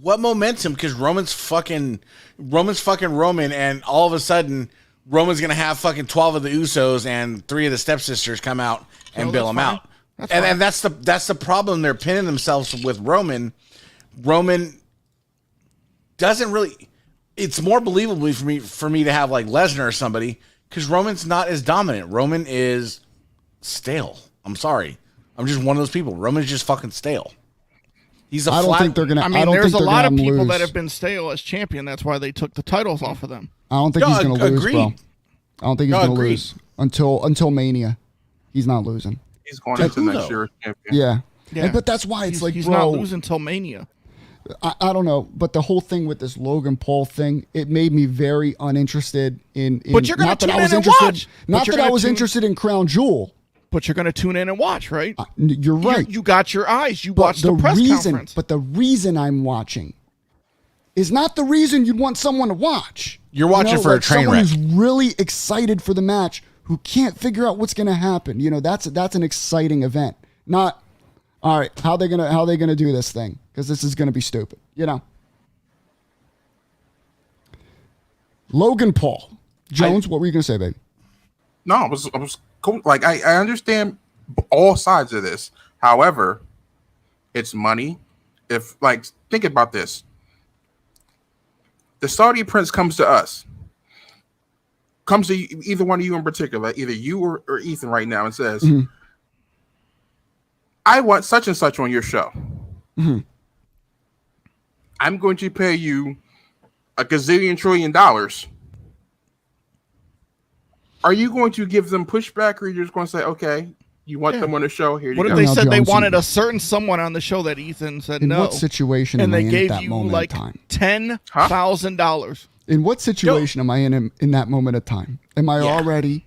What momentum? Because Roman's fucking Roman, and all of a sudden Roman's going to have fucking 12 of the Usos and 3 of the stepsisters come out and bail him out. And that's the problem. They're pinning themselves with Roman. Roman doesn't really. It's more believable for me to have like Lesnar or somebody, because Roman's not as dominant. Roman is stale. I'm sorry. I'm just one of those people. Roman's just fucking stale. He's I don't think they're gonna. I mean, there's a lot of people that have been stale as champion. That's why they took the titles off of them. I don't think he's gonna lose, bro. I don't think he's gonna lose until Mania. He's not losing. He's going into next year as champion. Yeah. But that's why it's he's not losing until Mania. I don't know, but the whole thing with this Logan Paul thing, it made me very uninterested in but you're going to tune in and watch. Not that I was interested in Crown Jewel. But you're going to tune in and watch, right? You're right. You got your eyes. You watched the press conference. But the reason I'm watching is not the reason you'd want someone to watch. You're watching for a train wreck. Someone who's really excited for the match, who can't figure out what's going to happen. You know, that's an exciting event. Not, all right, how they gonna do this thing? Because this is going to be stupid, you know. Logan Paul. Jones, what were you going to say, baby? No, I was cool. Like, I understand all sides of this. However, it's money. If, like, think about this. The Saudi prince comes to us. Comes to either one of you in particular, either you or Ethan right now, and says, I want such and such on your show. Mm-hmm. I'm going to pay you $1 gazillion trillion. Are you going to give them pushback, or are you just going to say, okay, you want them on the show? Here you go. What if they said they wanted a certain someone on the show that Ethan said no? In what situation and am I they in gave at that you moment like of time? $10,000. In what situation am I in that moment of time? Am I already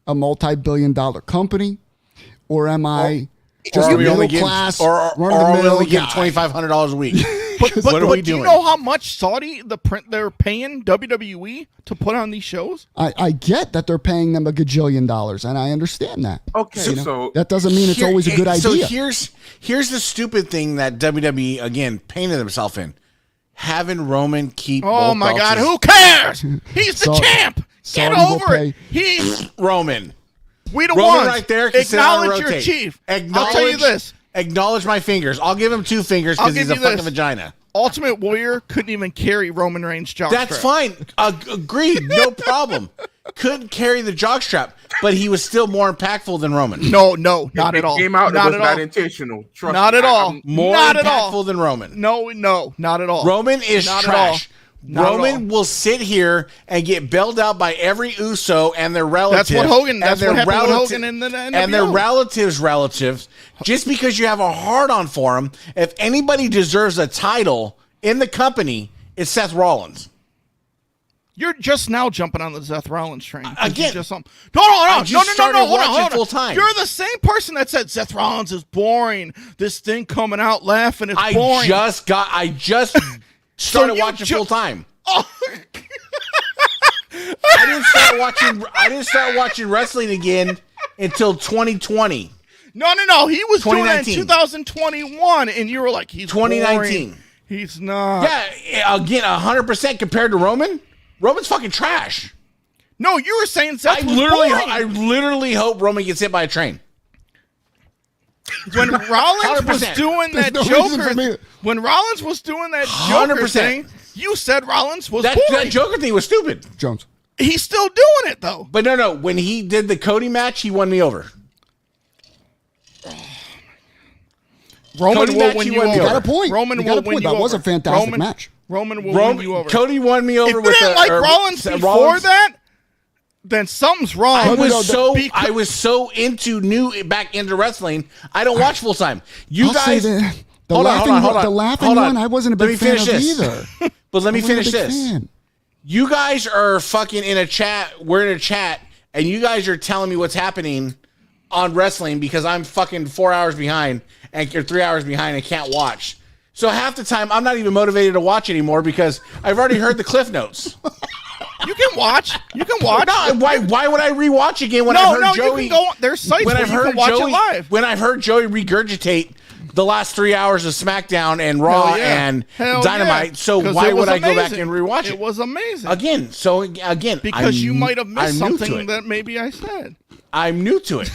a multi-billion-dollar company, or am I just a middle class, or are we only giving $2,500 a week? But what are we doing? Do you know how much Saudi they're paying WWE to put on these shows? I get that they're paying them $1 gajillion, and I understand that. Okay, so that doesn't mean it's always a good idea. So here's the stupid thing that WWE again painted themselves in: having Roman keep. Oh my God, who cares? He's the champ. Get over it. He's Roman. We the Roman ones right there. Acknowledge your chief. I'll tell you this. Acknowledge my fingers. I'll give him 2 fingers because he's a fucking vagina. Ultimate Warrior couldn't even carry Roman Reigns' jockstrap. That's fine. Agreed. No problem. Couldn't carry the jockstrap, but he was still more impactful than Roman. No, not at all. It came out. Not it was not intentional. Trust not me. At all. More not impactful than Roman. No, not at all. Roman is trash. Roman will sit here and get bailed out by every Uso and their relatives. That's what Hogan. That's what happened with Hogan in the NWO. And their relatives. Just because you have a hard-on for them, if anybody deserves a title in the company, it's Seth Rollins. You're just now jumping on the Seth Rollins train. Again. No, hold on. Full time. You're the same person that said Seth Rollins is boring. This thing coming out laughing is boring. I just started watching full time. Oh. I didn't start watching wrestling again until 2020. No. He was doing it in 2021, and you were like, he's 2019. Boring. He's not. Yeah, again, 100% compared to Roman. Roman's fucking trash. No, you were saying Seth was boring. I literally hope Roman gets hit by a train. When Rollins was doing that Joker, when Rollins was doing that Joker thing, you said Rollins was boring. That Joker thing was stupid. Jones. He's still doing it though. But no. When he did the Cody match, he won me over. Roman will win you over. You got a point. Roman will win you over. That was a fantastic match. Roman will win you over. Cody won me over. If you didn't like Rollins before that, then something's wrong. I was so back into wrestling. I don't watch full time. You guys, the laughing one, I wasn't a big fan of either. But let me finish this. You guys are fucking in a chat. We're in a chat, and you guys are telling me what's happening on wrestling because I'm fucking 4 hours behind and you're 3 hours behind and can't watch. So half the time I'm not even motivated to watch anymore because I've already heard the cliff notes. You can watch. No, why would I rewatch again when I've heard Joey? You can go on. There's sites where you can watch it live. When I've heard Joey regurgitate the last 3 hours of SmackDown and Raw and Dynamite, so why would I go back and rewatch it? It was amazing. Again, because you might have missed something that maybe I said. I'm new to it.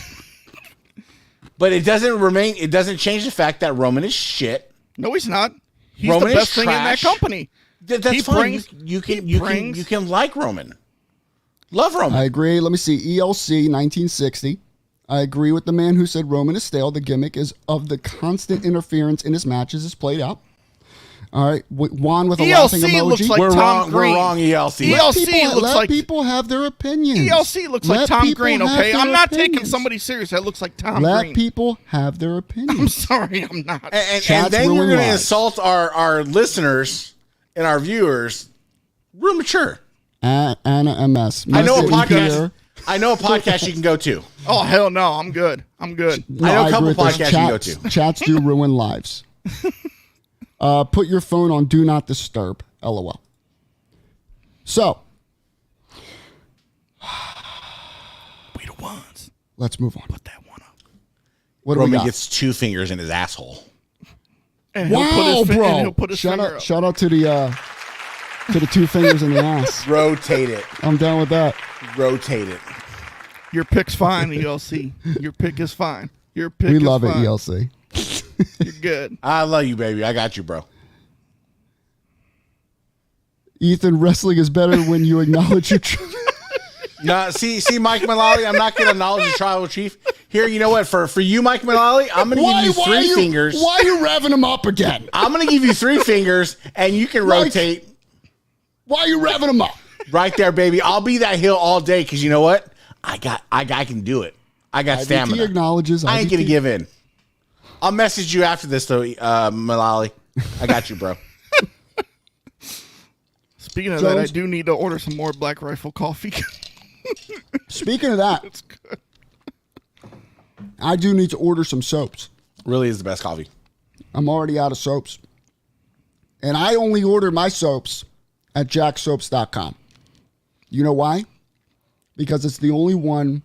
But it doesn't change the fact that Roman is shit. No, he's not. He's Roman the best is thing in that trash. company. That's fine. You can like Roman. Love Roman. I agree. Let me see. ELC 1960. I agree with the man who said Roman is stale. The gimmick is of the constant interference in his matches is played out. All right. Juan with a laughing emoji. Looks like Tom Green. We're wrong, ELC. Let people have their opinions. ELC looks like Tom Green, okay? I'm not taking somebody serious that looks like Tom Green. Let people have their opinions. I'm sorry, I'm not. And then you're going to insult our listeners and our viewers. Real mature. Anna MS. I know a podcast you can go to. Oh, hell no. I'm good. No, I know a couple podcasts you can go to. Chats do ruin lives. Put your phone on Do Not Disturb. LOL. So. We the ones. Let's move on. Put that one up. What do we Roman got? gets 2 fingers in his asshole. And wow, bro. And he'll put his shout finger out to the 2 fingers in the ass. Rotate it. I'm down with that. Rotate it. Your pick's fine, ELC. Your pick is fine. We love it, ELC. You're good. I love you, baby. I got you, bro. Ethan, wrestling is better when you acknowledge your truth. No, see, Mike Mullally, I'm not going to acknowledge the tribal chief. Here, you know what? For you, Mike Mullally, I'm going to give you 3 fingers. Why are you revving him up again? I'm going to give you 3 fingers, and you can rotate. Why are you revving him up? Right there, baby. I'll be that heel all day because you know what? I can do it. I got stamina. Acknowledges. I ain't going to give in. I'll message you after this, though, Mullally. I got you, bro. Speaking of that, I do need to order some more Black Rifle coffee. Speaking of that, it's good. I do need to order some soaps. Really is the best coffee. I'm already out of soaps. And I only order my soaps at jacksoaps.com. You know why? Because it's the only one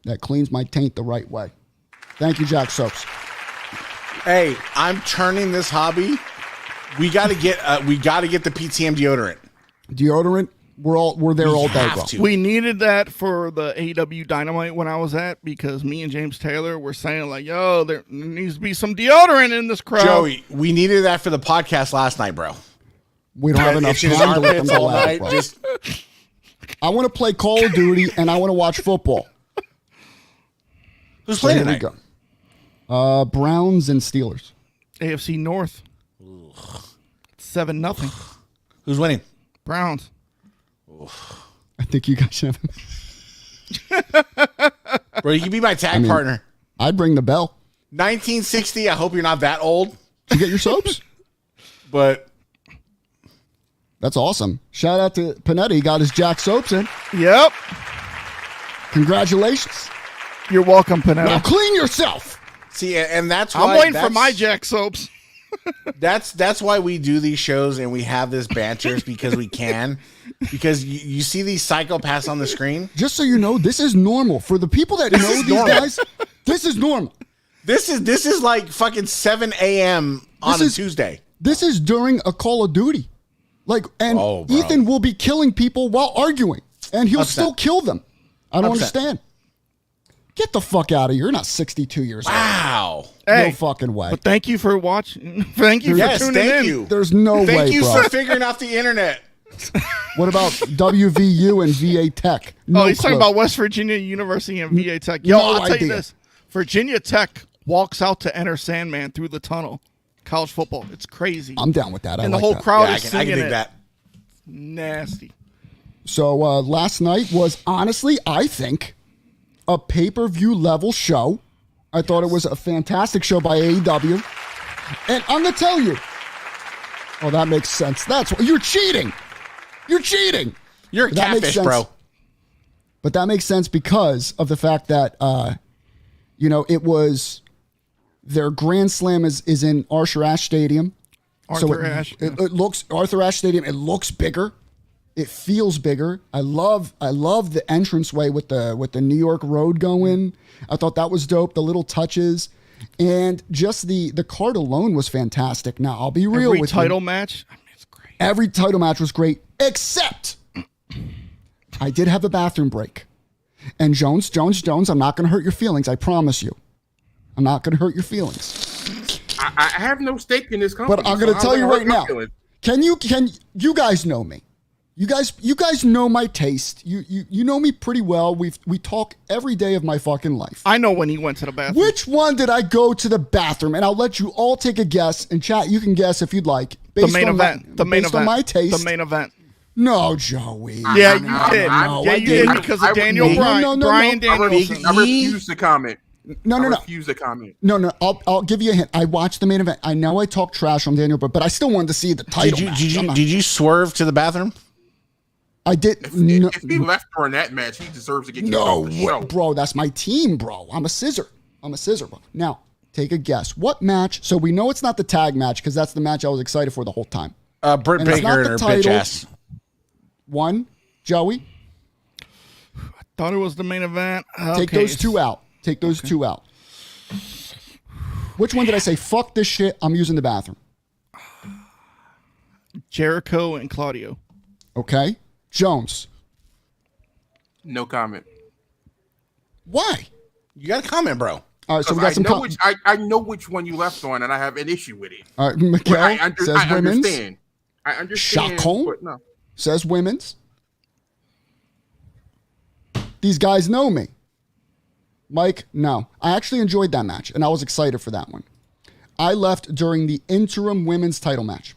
that cleans my taint the right way. Thank you, Jack Soaps. Hey, I'm turning this hobby. We got to get the PTM deodorant. Deodorant, we're there all day, bro. We needed that for the AEW Dynamite when I was at because me and James Taylor were saying like, yo, there needs to be some deodorant in this crowd. Joey, we needed that for the podcast last night, bro. We don't have enough time to let them go out, bro. I want to play Call of Duty and I want to watch football. Who's playing tonight? Browns and Steelers. AFC North. 7-0. Who's winning? Browns. I think you guys have. Bro, you can be my tag partner. I'd ring the bell. 1960. I hope you're not that old. Did you get your soaps? But that's awesome. Shout out to Panetti. He got his Jack Soaps in. Yep. Congratulations. You're welcome, Panetti. Now clean yourself. See, and that's why I'm waiting for my Jack Soaps. That's why we do these shows and we have this banter because we can. Because you see these psychopaths on the screen. Just so you know, this is normal for the people that know these guys. This is normal. This is like fucking 7 a.m. on a Tuesday. This is during a Call of Duty. Ethan will be killing people while arguing, and he'll still kill them. I don't understand. Get the fuck out of here. You're not 62 years old. Wow. Hey, no fucking way. But thank you for watching. Thank you for tuning in. You. There's no way, Thank you bro. for figuring out the internet. What about WVU and VA Tech? No he's clue. talking about West Virginia University and VA Tech. Yo, I'll tell you this. Virginia Tech walks out to enter Sandman through the tunnel. College football. It's crazy. I'm down with that. And the whole crowd is I singing can dig it. that. Nasty. So last night was honestly, I think, a pay-per-view level show. I thought it was a fantastic show by AEW. And I'm going to tell you. Oh, that makes sense. That's what you're cheating. You're cheating. You're a catfish, bro. But that makes sense because of the fact that, You know, it was their Grand Slam is in Arthur Ashe Stadium. Arthur Ashe. It looks Arthur Ashe Stadium. It looks bigger. It feels bigger. I love the entranceway with the New York Road going. I thought that was dope. The little touches. And just the card alone was fantastic. Now, I'll be real with you. Every title match, I mean, it's great. Every title match was great, except I did have a bathroom break. And Jones, I'm not going to hurt your feelings. I promise you. I'm not going to hurt your feelings. I have no stake in this company. But I'm going to tell you right now. Can you guys know me? You guys know my taste. You know me pretty well. We talk every day of my fucking life. I know when he went to the bathroom. Which one did I go to the bathroom? And I'll let you all take a guess. And chat, you can guess if you'd like. The main event. Based on my taste. The main event. No, Joey. Yeah, you did. Yeah, you did because of Daniel Bryan. Bryan Danielson. I refuse to comment. No. Refuse to comment. No. I'll give you a hint. I watched the main event. I know I talked trash on Daniel, but I still wanted to see the title match. Did you swerve to the bathroom? I did. If he left during that match, he deserves to get kicked off the show. Bro, that's my team, bro. I'm a scissor, bro. Now, take a guess. What match? So we know it's not the tag match because that's the match I was excited for the whole time. Britt Baker and her bitch ass. One, Joey. I thought it was the main event. Take those two out. Two out. Which one did I say? Fuck this shit. I'm using the bathroom. Jericho and Claudio. Okay. Jones. No comment. Why? You got to comment, bro. All right, so we got some. I know which one you left on, and I have an issue with it. All right, Miguel says women's. I understand. Chacon no. says women's. These guys know me. Mike, no. I actually enjoyed that match, and I was excited for that one. I left during the interim women's title match.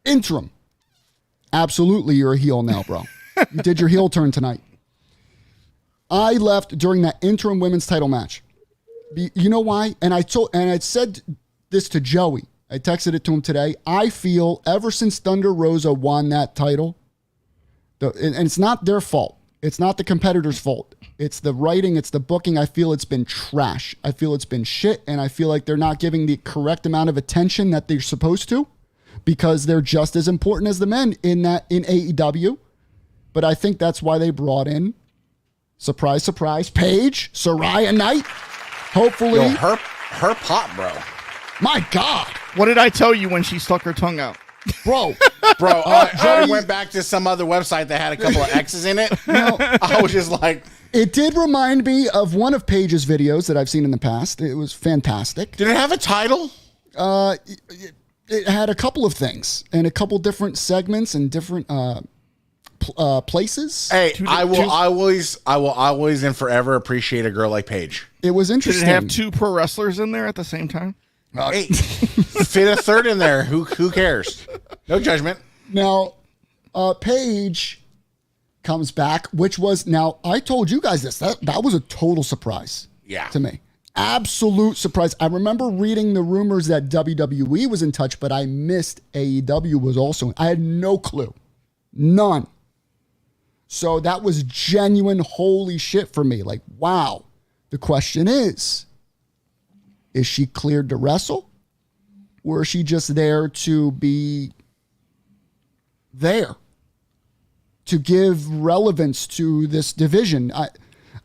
Interim. Absolutely, you're a heel now, bro. You did your heel turn tonight. I left during that interim women's title match. You know why? And I said this to Joey. I texted it to him today. I feel ever since Thunder Rosa won that title, and it's not their fault. It's not the competitor's fault. It's the writing. It's the booking. I feel it's been trash. I feel it's been shit, and I feel like they're not giving the correct amount of attention that they're supposed to, because they're just as important as the men in AEW. But I think that's why they brought in, surprise, surprise, Paige, Saraya Knight. Hopefully. Yo, her pop, bro. My God. What did I tell you when she stuck her tongue out? Bro. I went back to some other website that had a couple of X's in it. I was just like... It did remind me of one of Paige's videos that I've seen in the past. It was fantastic. Did it have a title? It had a couple of things and a couple different segments and different places. Hey, I will always and forever appreciate a girl like Paige. It was interesting. Did it have two pro wrestlers in there at the same time? Hey, fit a third in there. Who cares? No judgment. Now, Paige comes back, which was, now I told you guys this. That was a total surprise. Yeah. To me. Absolute surprise. I remember reading the rumors that WWE was in touch, but I missed AEW was also. I had no clue. None. So that was genuine holy shit for me. Like, wow. The question is she cleared to wrestle? Or is she just there to be there? To give relevance to this division?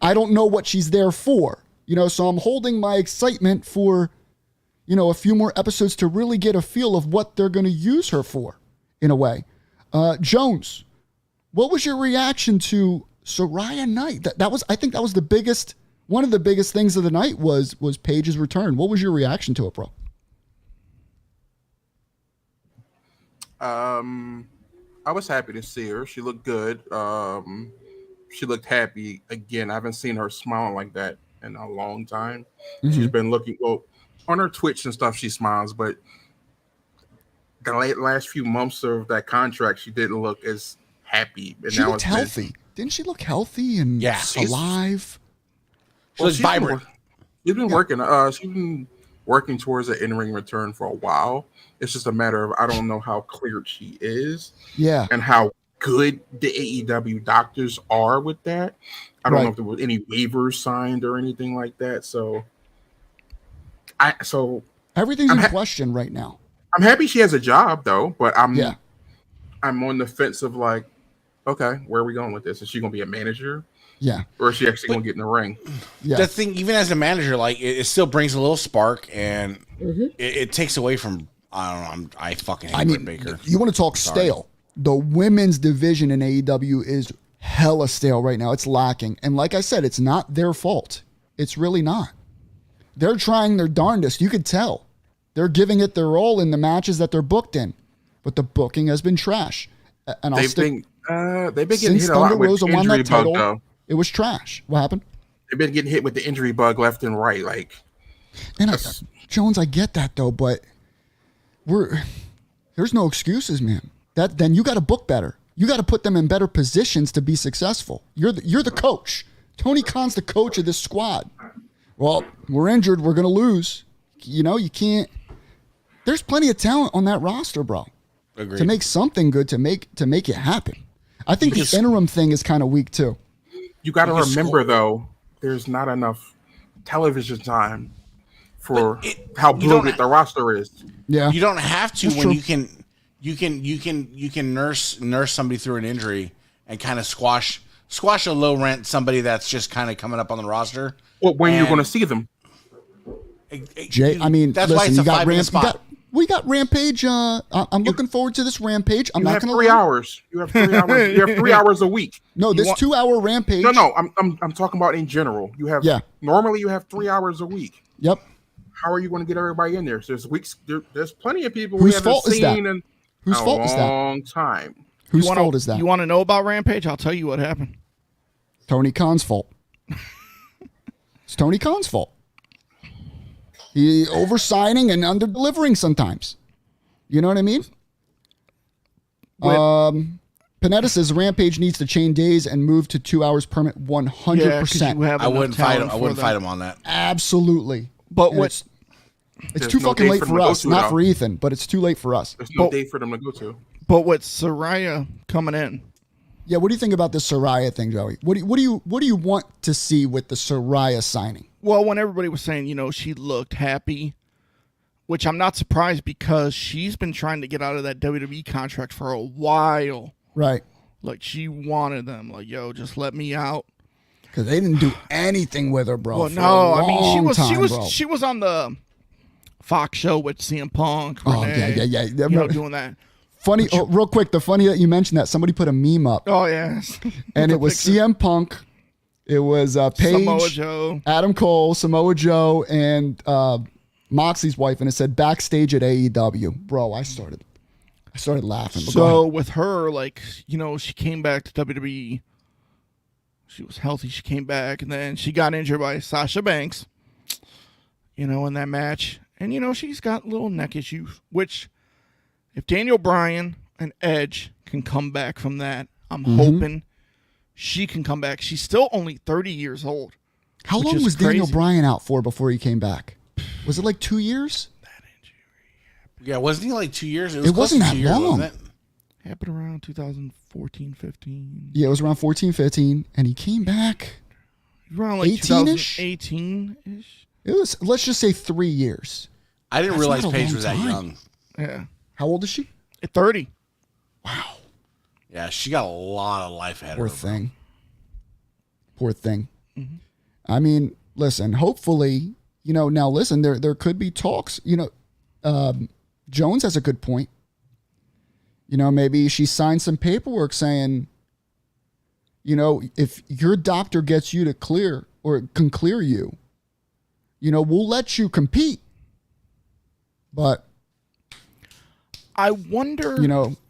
I don't know what she's there for. So I'm holding my excitement for, a few more episodes to really get a feel of what they're going to use her for, in a way. Jones, what was your reaction to Saraya Knight? I think that was one of the biggest things of the night was Paige's return. What was your reaction to it, bro? I was happy to see her. She looked good. She looked happy. Again, I haven't seen her smiling like that in a long time. Mm-hmm. She's been looking, on her Twitch and stuff, she smiles, but the last few months of that contract, she didn't look as happy. And she looked healthy. Didn't she look healthy and alive? She was vibrant. She's been working. She's been working towards an in-ring return for a while. It's just a matter of, I don't know how cleared she is. Yeah. And how good the AEW doctors are with that. I don't know if there was any waivers signed or anything like that. So everything's in question right now. I'm happy she has a job though, but I'm on the fence of like, okay, where are we going with this? Is she going to be a manager? Yeah. Or is she actually going to get in the ring? Yeah. The thing, even as a manager, like it still brings a little spark, and it takes away from. I don't know. I fucking hate Britt Baker. You want to talk stale? The women's division in AEW is hella stale right now. It's lacking, and like I said, it's not their fault. It's really not. They're trying their darndest. You could tell. They're giving it their all in the matches that they're booked in, but the booking has been trash. And they've been getting since hit a lot Thunder with Rosa won injury that title. bug, though. It was trash. What happened? They've been getting hit with the injury bug left and right. Like, and Jones, I get that though, but there's no excuses, man. Then you got to book better. You got to put them in better positions to be successful. You're the coach. Tony Khan's the coach of this squad. Well, we're injured. We're gonna lose. You can't. There's plenty of talent on that roster, bro. Agreed. To make something good, to make it happen. I think the interim thing is kind of weak too. You got to remember though, there's not enough television time for how bloated the roster is. Yeah, you don't have to That's when true. you can nurse somebody through an injury and kind of squash a low rent somebody that's just kind of coming up on the roster. Well, when you're going to see them, Jay. I mean, that's listen, why it's a 5-minute spot. We got Rampage. I'm looking forward to this Rampage. I'm not going to 3 hours. You have 3 hours. You have 3 hours a week. No, this 2-hour Rampage. No. I'm talking about in general. You have normally you have 3 hours a week. Yep. How are you going to get everybody in there? So there's weeks. There's plenty of people Whose we haven't fault is that? seen in Whose a fault is that? long time. Whose fault is that? You want to know about Rampage? I'll tell you what happened. Tony Khan's fault. It's Tony Khan's fault. He oversigning and under delivering sometimes. You know what I mean? Panetta says Rampage needs to change days and move to 2 hours permit 100%. I wouldn't fight him. I wouldn't fight him on that. Absolutely. But it's too fucking late for us, not for Ethan, but it's too late for us. There's no date for them to go to. But with Saraya coming in, yeah, what do you think about this Saraya thing, Joey? What do you want to see with the Saraya signing? Well, when everybody was saying, she looked happy, which I'm not surprised because she's been trying to get out of that WWE contract for a while. Right. Like she wanted them, like, yo, just let me out. Because they didn't do anything with her, bro. Well, no, I mean she was on the Fox show with CM Punk. Renee, yeah. Doing that. Funny, real quick, the funny that you mentioned that somebody put a meme up. Oh yes, and it was CM Punk, it was Paige, Samoa Joe, Adam Cole, Samoa Joe, and Moxley's wife, and it said backstage at AEW. Bro, I started laughing. So with her, like she came back to WWE. She was healthy. She came back, and then she got injured by Sasha Banks. In that match, and she's got little neck issues, which. If Daniel Bryan and Edge can come back from that, I'm hoping she can come back. She's still only 30 years old. How long was Daniel Bryan out for before he came back? Was it like 2 years? That injury. Yeah, wasn't he like 2 years? It wasn't that long. Wasn't it? Happened around 2014, 15. Yeah, it was around 14, 15, and he came back. Around like 18-ish? 18-ish. It was, let's just say 3 years. I didn't realize Paige was that young. Yeah. How old is she? At 30. Wow. Yeah, she got a lot of life ahead Poor of her. thing. Poor thing. Mm-hmm. I mean, listen, hopefully, now listen, there could be talks. Jones has a good point. Maybe she signed some paperwork saying, if your doctor gets you to clear or can clear you, we'll let you compete. But I wonder.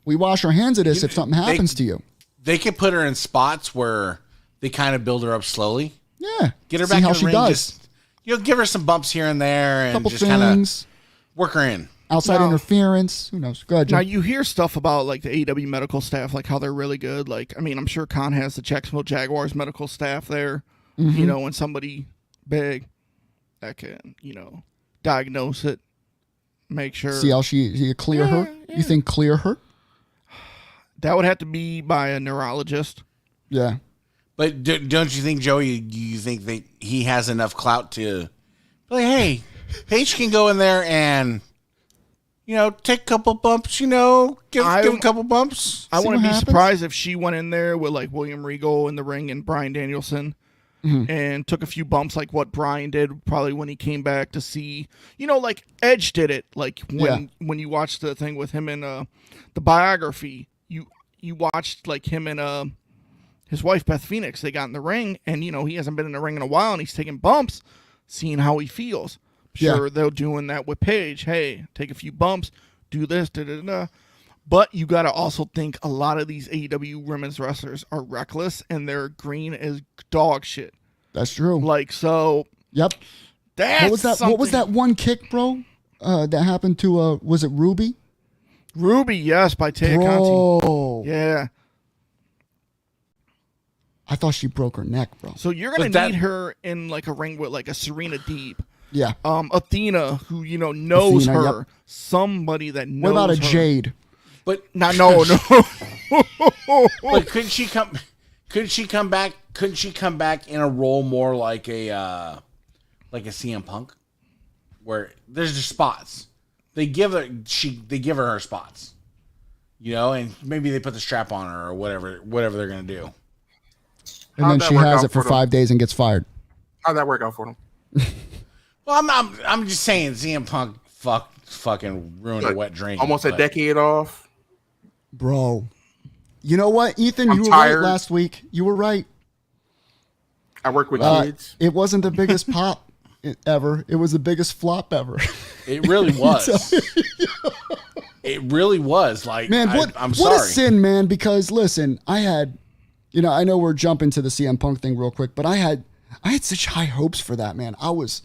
We wash our hands of this if something happens to you. They could put her in spots where they kind of build her up slowly. Yeah. Get her See back how in the she ring. does. Just, give her some bumps here and there and Couple just kind of things. work her in. Outside interference. Who knows? Go ahead, Joe. Now, you hear stuff about like the AEW medical staff, like how they're really good. Like, I mean, I'm sure Khan has the Jacksonville Jaguars medical staff there, when somebody big that can, diagnose it, make sure. See how she clear her? Yeah. You think clear her? That would have to be by a neurologist. Yeah. But don't you think, Joey, you think that he has enough clout to be like, hey, Paige can go in there and, take a couple bumps, give a couple bumps. I wouldn't what be happens. surprised if she went in there with like William Regal in the ring and Bryan Danielson and took a few bumps like what Bryan did probably when he came back to see, like Edge did it. Like when you watched the thing with him in the biography, you watched like him and his wife Beth Phoenix. They got in the ring and he hasn't been in the ring in a while and he's taking bumps, seeing how he feels. Sure, they're doing that with Paige. Hey, take a few bumps, do this, da-da-da-da. But you got to also think a lot of these AEW women's wrestlers are reckless and they're green as dog shit. That's true. Like, so. Yep. That's What was that one kick, bro? That happened to, was it Ruby? Ruby, yes, by Taya Conti. Bro. Yeah. I thought she broke her neck, bro. So you're going to need her in like a ring with like a Serena Deeb. Yeah. Athena, who, knows Athena, her. yep. Somebody that knows What about a her. Jade? But No. But couldn't she come back? Couldn't she come back in a role more like a CM Punk, where there's just spots. They give her spots, and maybe they put the strap on her or whatever they're gonna do. And How'd then that she work has out it for for them? 5 days and gets fired. How'd that work out for them? Well, I'm just saying CM Punk fucking ruined a wet dream. Almost a decade off. Bro. You know what, Ethan? I'm You were tired. right last week. You were right. I work with kids. It wasn't the biggest pop ever. It was the biggest flop ever. It really was. It really was. Like, Man, I'm what sorry. a sin, man. Because listen, I had, I know we're jumping to the CM Punk thing real quick, but I had such high hopes for that, man. I was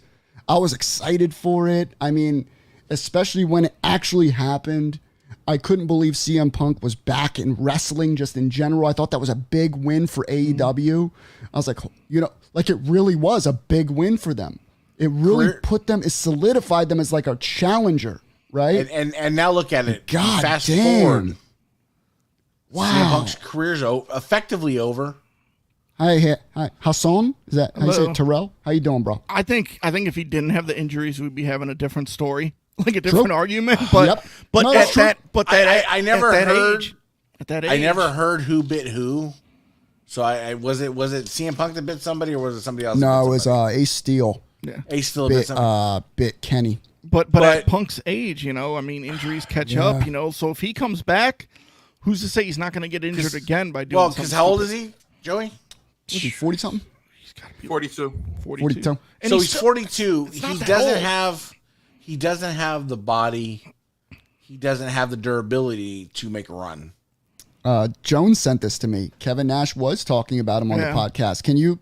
excited for it. I mean, especially when it actually happened. I couldn't believe CM Punk was back in wrestling just in general. I thought that was a big win for AEW. I was like, like it really was a big win for them. It really it solidified them as like a challenger, right? And now look at it. God Fast damn. forward. Wow. CM Punk's career's effectively over. Hi, Hassan. Is that how you say Hello. it? Terrell? How you doing, bro? I think if he didn't have the injuries, we'd be having a different story, like a different argument. But Yep. but No, at that's true. that but that I never at that heard- age, at that age, I never heard who bit who. So was it CM Punk that bit somebody, or was it somebody else? No, that it bit was somebody? Ace Steel Ace still bit bit somebody. bit Kenny. But But- at Punk's age, I mean, injuries catch up. So if he comes back, who's to say he's not going to get injured again by doing? Well, because how old is he, Joey? Was he 40 something? He's got to be 42. 42. And So he's still- 42. not He that doesn't old. have. He doesn't have the body. He doesn't have the durability to make a run. Jones sent this to me. Kevin Nash was talking about him on Yeah. the podcast. Can you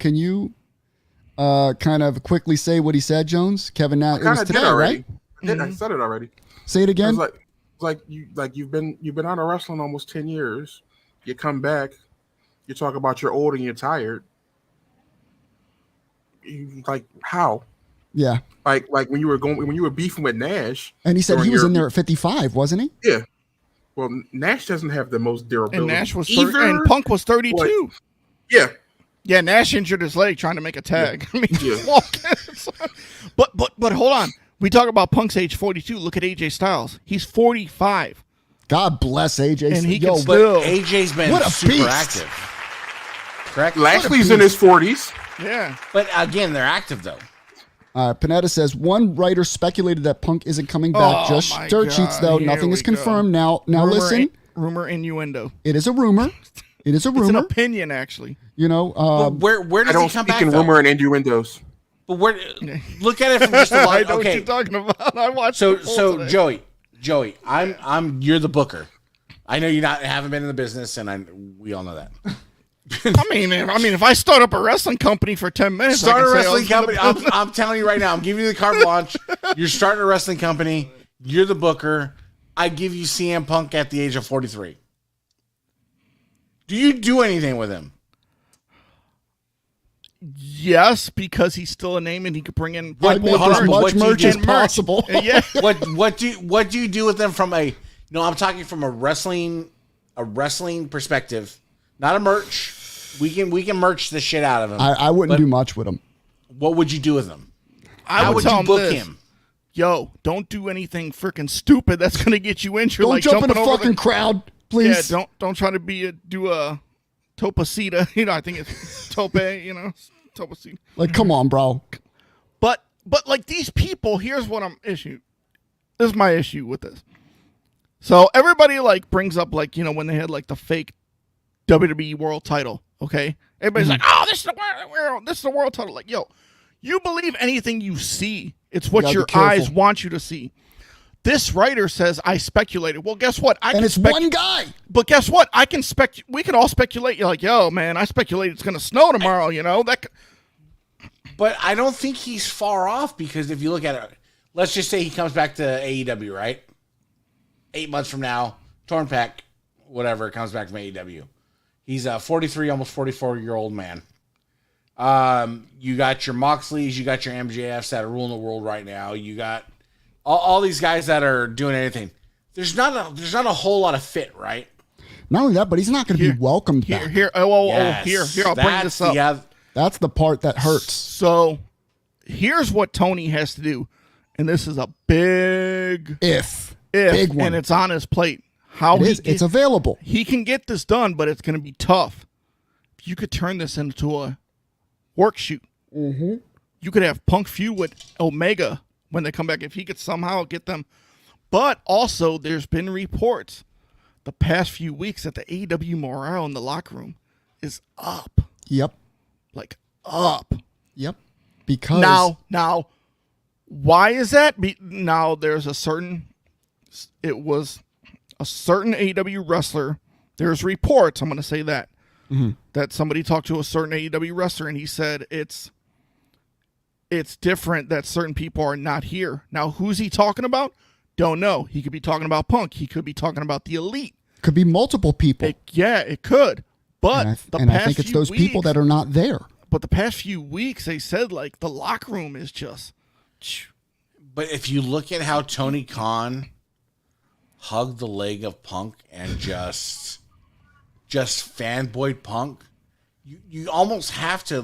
kind of quickly say what he said, Jones? Kevin Nash. It was Kind of today, did already. right? I did. I said it already. Say it again. It's like you've been out of wrestling almost 10 years. You come back, you talk about you're old and you're tired. Like how? Yeah. Like when you were beefing with Nash. And he said he during was your- in there at 55, wasn't he? Yeah. Well, Nash doesn't have the most durability. And Nash was either. and Punk was 32. Like- Yeah. Yeah, Nash injured his leg trying to make a tag. I mean, Yeah. but hold on. We talk about Punk's age 42. Look at AJ Styles. He's 45. God bless AJ. And he Yo, can But still- AJ's been What a super beast. active. Correct. Lashley's in his 40s. Yeah. But again, they're active though. Panetta says one writer speculated that Punk isn't coming back. Oh, Just my dirt sheets, God. though. Here Nothing we is confirmed. go. Now listen. Rumor innuendo. It is a rumor. It is a It's an rumor. opinion, actually. But where I does don't he come speak back? in though? rumor and innuendos. But where? Look at it from just a I lot. know what Okay. you're talking about. I watched. So the poll today. Joey, you're the booker. I know haven't been in the business, and we all know that. I mean, if I start up a wrestling company for 10 minutes, Start I a can say I wrestling was in the company. business. I'm telling you right now. I'm giving you the carte blanche. You're starting a wrestling company. You're the booker. I give you CM Punk at the age of 43. Do you do anything with him? Yes, because he's still a name and he could bring in I people make hold as on, but much what do you merch do? as possible. Yeah. What do you do with them from a? No, I'm talking from a wrestling a wrestling perspective, not a merch. We can merch the shit out of him. I wouldn't do much with him. What would you do with him? I would tell you book him? Yo, don't do anything freaking stupid that's gonna get you injured. Don't like jump in a over fucking crowd, please. Yeah, don't try to do a Topacita. I think it's Tope. Topacita. Like, come on, bro. But like these people, here's what This is my issue with this. So everybody like brings up like when they had like the fake WWE World Title. Okay, everybody's like, oh, this is the world title. Like, yo, you believe anything you see. It's what your eyes want you to see. This writer says I speculated. Well, guess what? It's one guy. But guess what? We can all speculate. You're like, yo, man, I speculate it's going to snow tomorrow. But I don't think he's far off because if you look at it, let's just say he comes back to AEW, right? 8 months from now, torn pec, whatever, comes back from AEW. He's a 43, almost 44-year-old man. You got your Moxleys, you got your MJFs that are ruling the world right now. You got all these guys that are doing anything. There's not a whole lot of fit, right? Not only that, but he's not going to be welcomed back. Here, I'll bring this up. Yeah, that's the part that hurts. So here's what Tony has to do, and this is a big big one, and it's on his plate. It's available. He can get this done, but it's going to be tough. If you could turn this into a work shoot, you could have Punk feud with Omega when they come back. If he could somehow get them, but also there's been reports the past few weeks that the AEW morale in the locker room is up. Yep. Like up. Yep. Because now, why is that? Now there's a certain AEW wrestler. There's reports. I'm going to say that that somebody talked to a certain AEW wrestler and he said it's different that certain people are not here. Now, who's he talking about? Don't know. He could be talking about Punk. He could be talking about the Elite. Could be multiple people. It could. But I think it's those people that are not there. But the past few weeks, they said like the locker room is just. But if you look at how Tony Khan hugged the leg of Punk and just fanboyed Punk, you almost have to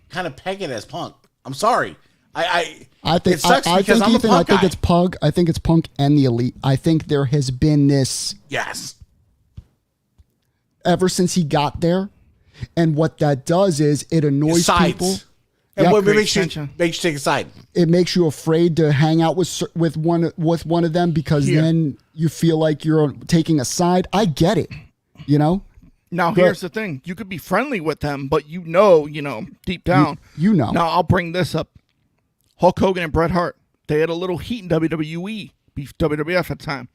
kind of peg it as Punk. I'm sorry. I think it sucks because I'm a Punk guy. It's Punk. I think it's Punk and the Elite. I think there has been this ever since he got there, and what that does is it annoys people. And what makes you take a side? It makes you afraid to hang out with one of them because then you feel like you're taking a side. I get it, Now here's the thing: you could be friendly with them, but deep down, Now I'll bring this up: Hulk Hogan and Bret Hart. They had a little heat in WWE, WWF at the time,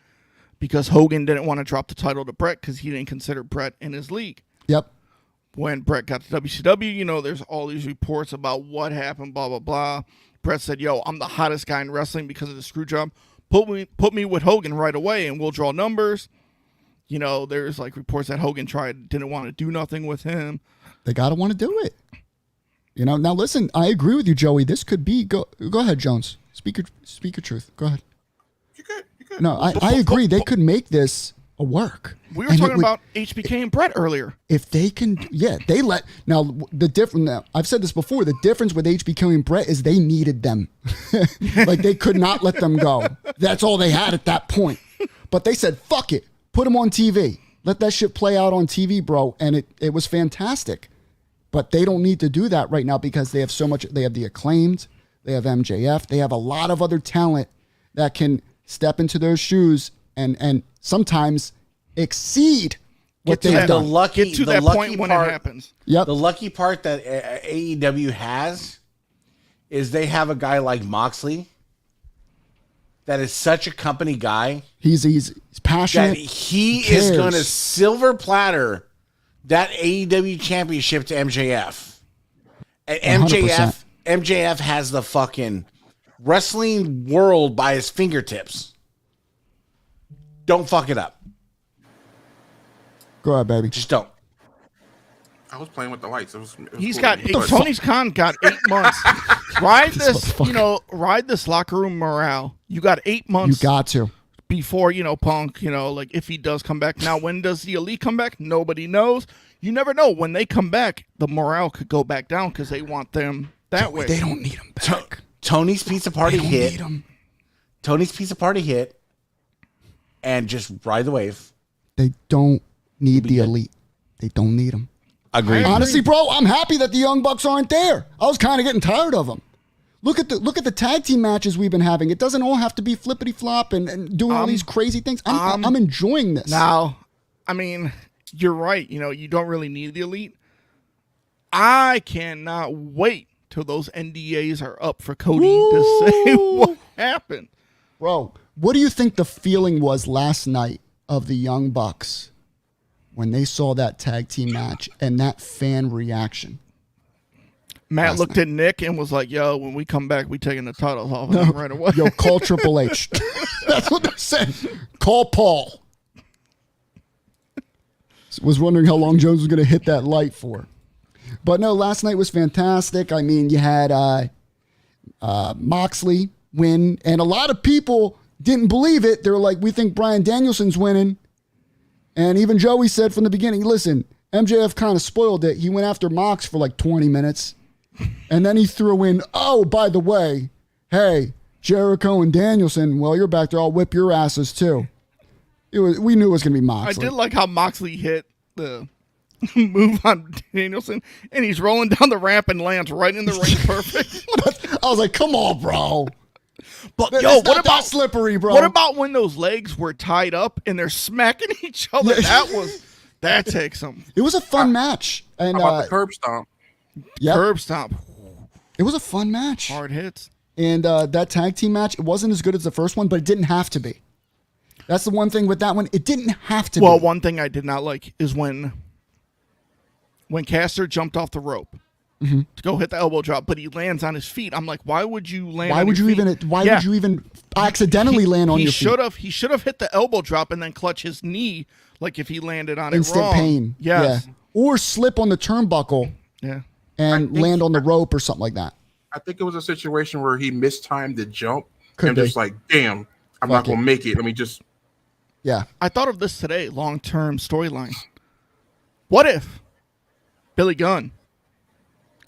because Hogan didn't want to drop the title to Bret because he didn't consider Bret in his league. Yep. When Bret got to WCW, there's all these reports about what happened, blah, blah, blah. Bret said, yo, I'm the hottest guy in wrestling because of the screw job. Put me with Hogan right away and we'll draw numbers. There's like reports that Hogan didn't want to do nothing with him. They got to want to do it. Now listen, I agree with you, Joey. This could be, go ahead, Jones. Speak your truth. Go ahead. You good. No, I agree. They could make this a work. We were talking about HBK and Bret earlier. If they can, I've said this before, the difference with HBK and Bret is they needed them. Like they could not let them go. That's all they had at that point. But they said, fuck it. Put them on TV. Let that shit play out on TV, bro. And it was fantastic. But they don't need to do that right now because they have so much. They have the Acclaimed. They have MJF. They have a lot of other talent that can step into those shoes and sometimes exceed what they've done. Get to that point when it happens. Yep. The lucky part that AEW has is they have a guy like Moxley that is such a company guy. He's passionate. That he is going to silver platter that AEW championship to MJF. And 100%. MJF has the fucking wrestling world by his fingertips. Don't fuck it up. Go ahead, baby. Just don't. I was playing with the lights. Tony's Khan got 8 months. Ride this locker room morale. You got 8 months. You got to before, Punk, like if he does come back. Now, when does the Elite come back? Nobody knows. You never know. When they come back, the morale could go back down because they want them that way. They don't need them back. Tony's Pizza Party They don't hit. need 'em. Tony's Pizza Party hit. And just ride the wave. They don't need the Elite. They don't need them. Agreed. Honestly, bro, I'm happy that the Young Bucks aren't there. I was kind of getting tired of them. Look at the tag team matches we've been having. It doesn't all have to be flippity flop and doing all these crazy things. I'm enjoying this. Now, I mean, you're right. You don't really need the Elite. I cannot wait till those NDAs are up for Cody to say what happened. Bro, what do you think the feeling was last night of the Young Bucks when they saw that tag team match and that fan reaction? Matt looked at Nick and was like, yo, when we come back, we taking the titles off of them right away. Yo, call Triple H. That's what they're saying. Call Paul. Was wondering how long Jones was going to hit that light for. But no, last night was fantastic. I mean, you had Moxley win, and a lot of people didn't believe it. They were like, we think Bryan Danielson's winning. And even Joey said from the beginning, listen, MJF kind of spoiled it. He went after Mox for like 20 minutes. And then he threw in, oh, by the way, hey, Jericho and Danielson, well, you're back there. I'll whip your asses too. We knew it was going to be Moxley. I did like how Moxley hit the move on Danielson, and he's rolling down the ramp and lands right in the ring perfect. I was like, come on, bro. But It's yo, not what that about slippery, bro? What about when those legs were tied up and they're smacking each other? That takes them. It was a fun match. And How about the curb stomp? yep, Curb stomp, it was a fun match. hard hits. And that tag team match, it wasn't as good as the first one, but it didn't have to be. That's the one thing with that one. It didn't have to be. Well, one thing I did not like is when Caster jumped off the rope to go hit the elbow drop, but he lands on his feet. I'm like, why would you land? Why on would your you feet? even? Why would you even accidentally land on your feet? He should have hit the elbow drop and then clutch his knee, like if he landed on Instant it wrong. pain. Yes. Yeah. Or slip on the turnbuckle Yeah. and land on the rope or something like that. I think it was a situation where he mistimed the jump Could and be. just like, damn, I'm Fuck not going it. to make it. Let me just. Yeah. I thought of this today, long-term storyline. What if Billy Gunn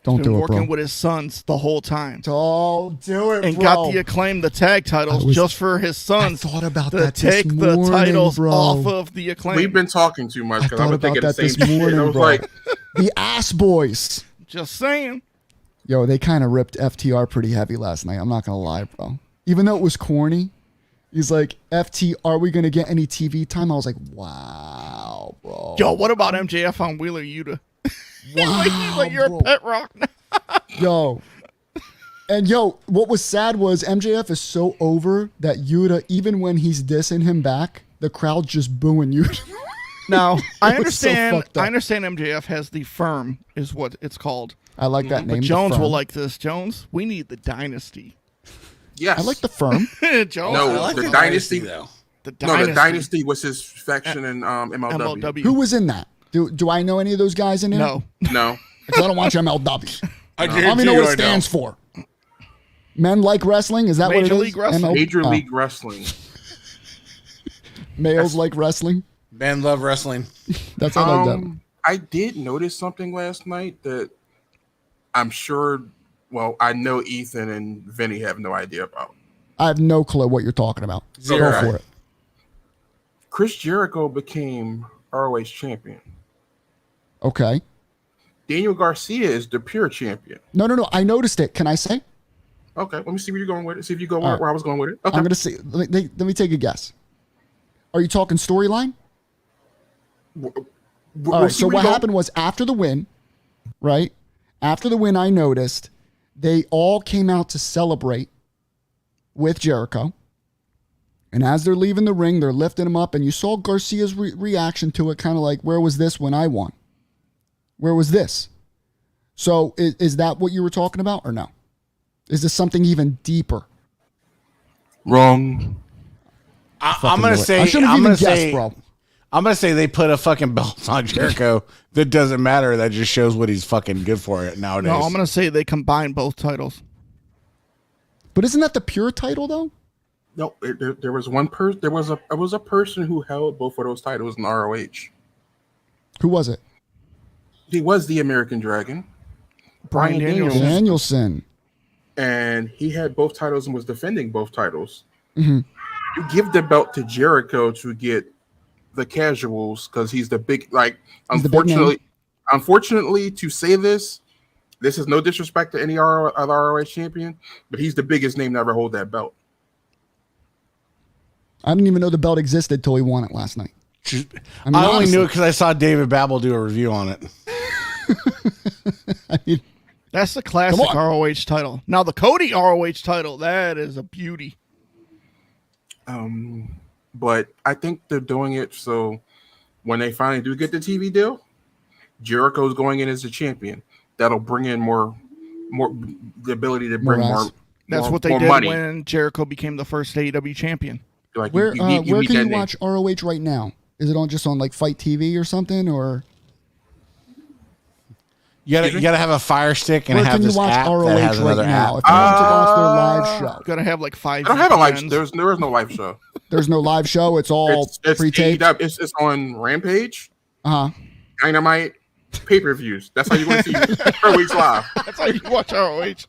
Don't been do it, working bro. with his sons the whole time Don't do it, and bro. got the Acclaim, the tag titles, just for his sons I thought about to that this take morning, the titles bro. off of the Acclaim? We've been talking too much I because I thought was thinking about the that same this shit. morning, I was bro. like, The Ass Boys. Just saying. Yo, they kind of ripped FTR pretty heavy last night. I'm not going to lie, bro. Even though it was corny, he's like, FT, are we going to get any TV time? I was like, wow, bro. Yo, what about MJF on Wheeler Yuta? Wow, He's like, you're bro. a pet rock now. Yo. And yo, what was sad was MJF is so over that Yuta, even when he's dissing him back, the crowd's just booing Yuta. Now, I It was so understand. fucked up. I understand MJF has the Firm, is what it's called. I like that name. But the Jones Firm. will like this. Jones, we need the Dynasty. yes. I like the Firm. Jones, No, I like the the Dynasty, though. the No, Dynasty. the Dynasty was his faction in MLW. MLW. Who was in that? Do I know any of those guys in there? No. No. Because I don't watch MLW. I I don't even know what it stands for. Men like wrestling? Is that what Major it is? League Wrestling. Major Oh. League Wrestling. Males like wrestling? Men love wrestling. That's how I like that. I did notice something last night that I'm sure, well, I know Ethan and Vinny have no idea about. I have no clue what you're talking about. Zero. Go for it. Chris Jericho became ROH champion. Okay. Daniel Garcia is the pure champion. No. I noticed it. Can I say? Okay, let me see where you're going with it. See if you go All right. where I was going with it. Okay. I'm going to say, let me take a guess. Are you talking storyline? All right. So what happened was after the win, right? After the win, I noticed they all came out to celebrate with Jericho. And as they're leaving the ring, they're lifting him up. And you saw Garcia's reaction to it, kind of like, where was this when I won? Where was this? So is that what you were talking about or no? Is this something even deeper? Wrong. I'm gonna knew it. say. I shouldn't have I'm even gonna guessed, say. bro. I'm gonna say they put a fucking belt on Jericho that doesn't matter. That just shows what he's fucking good for it nowadays. No, I'm going to say they combine both titles. But isn't that the pure title, though? No, there was one person. There was a person who held both of those titles in ROH. Who was it? He was the American Dragon, Bryan Danielson. Danielson. and he had both titles and was defending both titles. Mm-hmm. You give the belt to Jericho to get the casuals because he's the big. Like, He's the big name. unfortunately, to say this is no disrespect to any other ROH champion, but he's the biggest name to ever hold that belt. I didn't even know the belt existed till he won it last night. I only knew it because I saw David Babel do a review on it. I mean, That's the classic ROH title. Now the Cody ROH title, that is a beauty. But I think they're doing it so when they finally do get the TV deal, Jericho's going in as a champion. That'll bring in more the ability to bring more. That's what they did money. When Jericho became the first AEW champion. Like where can you watch ROH right now? Is it just on like Fight TV or something, or you gotta have a Fire Stick and where have can you this watch app ROH that has right another now? app. If you want to watch their live show, Gotta have like 5. I don't have a live. There is no live show. There's no live show. It's all pre-taped. It's on Rampage, Dynamite, pay-per-views. That's how you want to see per week's live. That's how you watch ROH.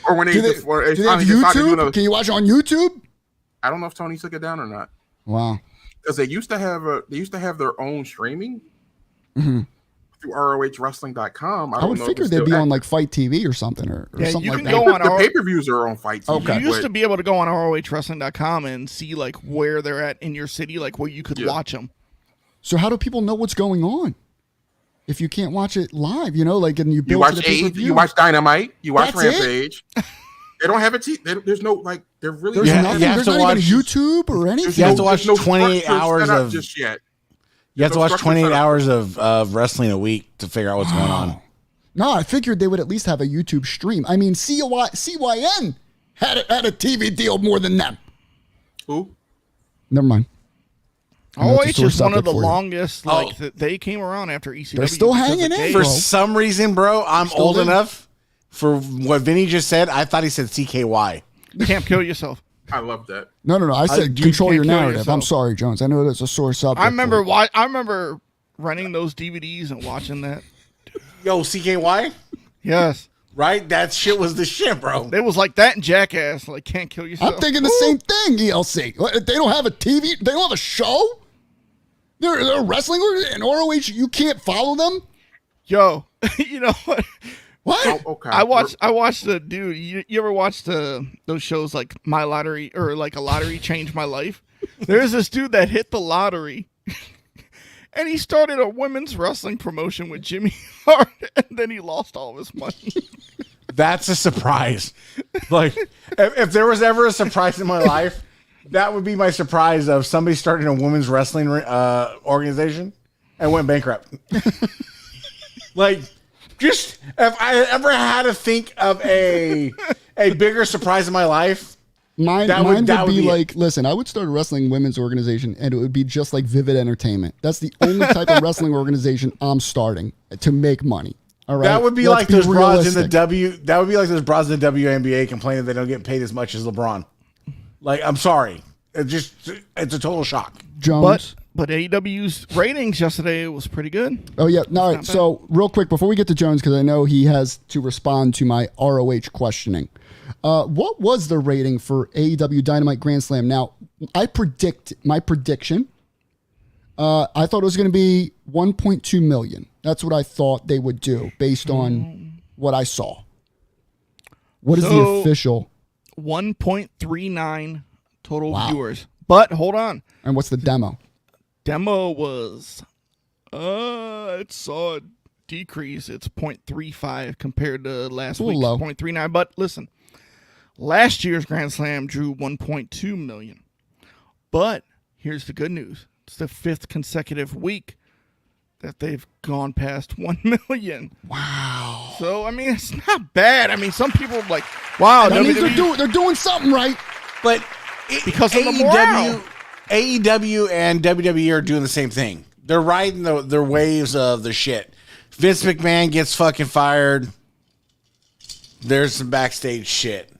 Or when do they have YouTube? Can you watch it on YouTube? I don't know if Tony took it down or not. Wow. Because they used to have their own streaming through ROHWrestling.com. I would figure they'd be on like Fight TV or something or something you like can that. go on the pay-per-views are on Fight TV. Okay. You used to be able to go on ROHWrestling.com and see like where they're at in your city, like where you could watch them. So how do people know what's going on if you can't watch it live? And you build watch to the pay-per-view. You watch Dynamite. You watch That's Rampage. They don't have a there's no like. They're really. There's nothing. There's not even YouTube or anything. You have to watch 28 hours of. Just yet. You have to watch 28 hours of wrestling a week to figure out what's going on. No, I figured they would at least have a YouTube stream. I mean, CYN had a TV deal more than them. Who? Never mind. ROH is one of the longest. They came around after ECW. They're still hanging in. For some reason, bro, I'm old enough. For what Vinny just said, I thought he said CKY. You can't kill yourself. I love that. No. I said control your narrative. I'm sorry, Jones. I know that's a sore subject. I remember renting those DVDs and watching that. Yo, CKY? Yes. Right? That shit was the shit, bro. It was like that in Jackass. Like, can't kill yourself. I'm thinking the same thing, ELC. They don't have a TV. They don't have a show? They're wreshling in ROH. You can't follow them? Yo, you know what? What? Oh, okay. I watched the dude. You ever watched those shows like My Lottery or like A Lottery Changed My Life? There's this dude that hit the lottery, and he started a women's wrestling promotion with Jimmy Hart, and then he lost all of his money. That's a surprise. Like, if there was ever a surprise in my life, that would be my surprise of somebody starting a women's wrestling organization and went bankrupt. Like. Just if I ever had to think of a bigger surprise in my life, mine would be like, listen, I would start a wrestling women's organization, and it would be just like Vivid Entertainment. That's the only type of wrestling organization I'm starting to make money. All right, that would be like those broads in the That would be like those broads in the WNBA complaining they don't get paid as much as LeBron. Like, I'm sorry, it's a total shock. Jones. But AEW's ratings yesterday was pretty good. Oh, yeah. No, all right. So, real quick, before we get to Jones, because I know he has to respond to my ROH questioning. What was the rating for AEW Dynamite Grand Slam? Now, my prediction, I thought it was going to be 1.2 million. That's what I thought they would do based on what I saw. What is the official? 1.39 total viewers. But, hold on. And what's the demo? Demo was it saw a decrease. It's 0.35 compared to last week's 0.39. But listen, last year's Grand Slam drew 1.2 million. But here's the good news. It's the 5th consecutive week that they've gone past 1 million. Wow. So, I mean, it's not bad. I mean, some people are like, wow. That means they're doing something right. But because of the morale. AEW and WWE are doing the same thing. They're riding their waves of the shit. Vince McMahon gets fucking fired. There's some backstage shit.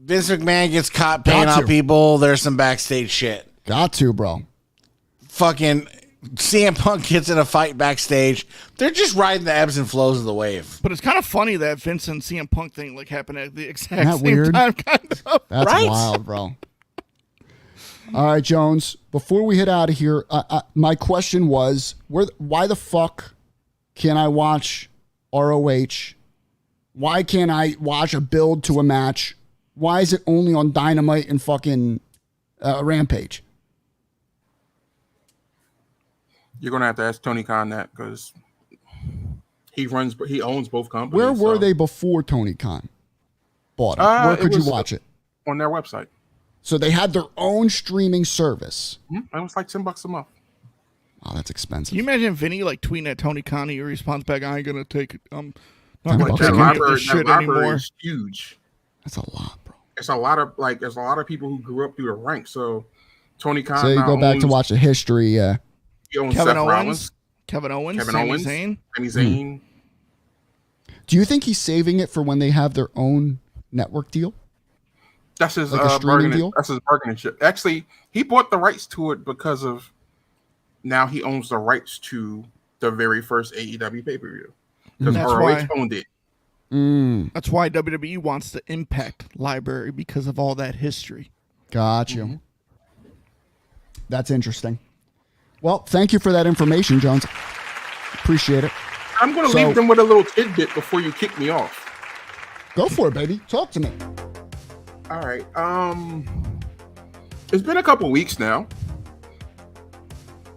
Vince McMahon gets caught paying Got out to. people. There's some backstage shit. Got to, bro. Fucking CM Punk gets in a fight backstage. They're just riding the ebbs and flows of the wave. But it's kind of funny that Vince and CM Punk thing like happened at the exact Isn't that same weird? time. Kind of. That's Right? wild, bro. All right, Jones. Before we head out of here, my question was, why the fuck can I watch ROH? Why can't I watch a build to a match? Why is it only on Dynamite and fucking Rampage? You're gonna have to ask Tony Khan that because he owns both companies. Where were so. they before Tony Khan bought it? Where could you watch it? On their website. So they had their own streaming service. It was like $10 a month. Oh, that's expensive. Can you imagine Vinny like tweeting at Tony Khan? He responds back, "I ain't gonna take it. I'm not $10 gonna a take month. any of this shit library anymore." is huge. That's a lot, bro. There's a lot of people who grew up through the ranks. So Tony Khan. So you go back to watch the history. Yeah. He owns Kevin Seth Owens, Rollins, Kevin Owens, Kevin Sami Owens, Zayn. Sami Zayn. Do you think he's saving it for when they have their own network deal? That's his Like a streaming deal? That's his bargaining chip. Actually, he bought the rights to it because of now he owns the rights to the very first AEW pay-per-view because That's ROH why. owned it. That's why WWE wants the Impact library because of all that history. Got you. That's interesting. Well, thank you for that information, Jones. Appreciate it. I'm going to So- leave them with a little tidbit before you kick me off. Go for it, baby. Talk to me. All right. It's been a couple weeks now.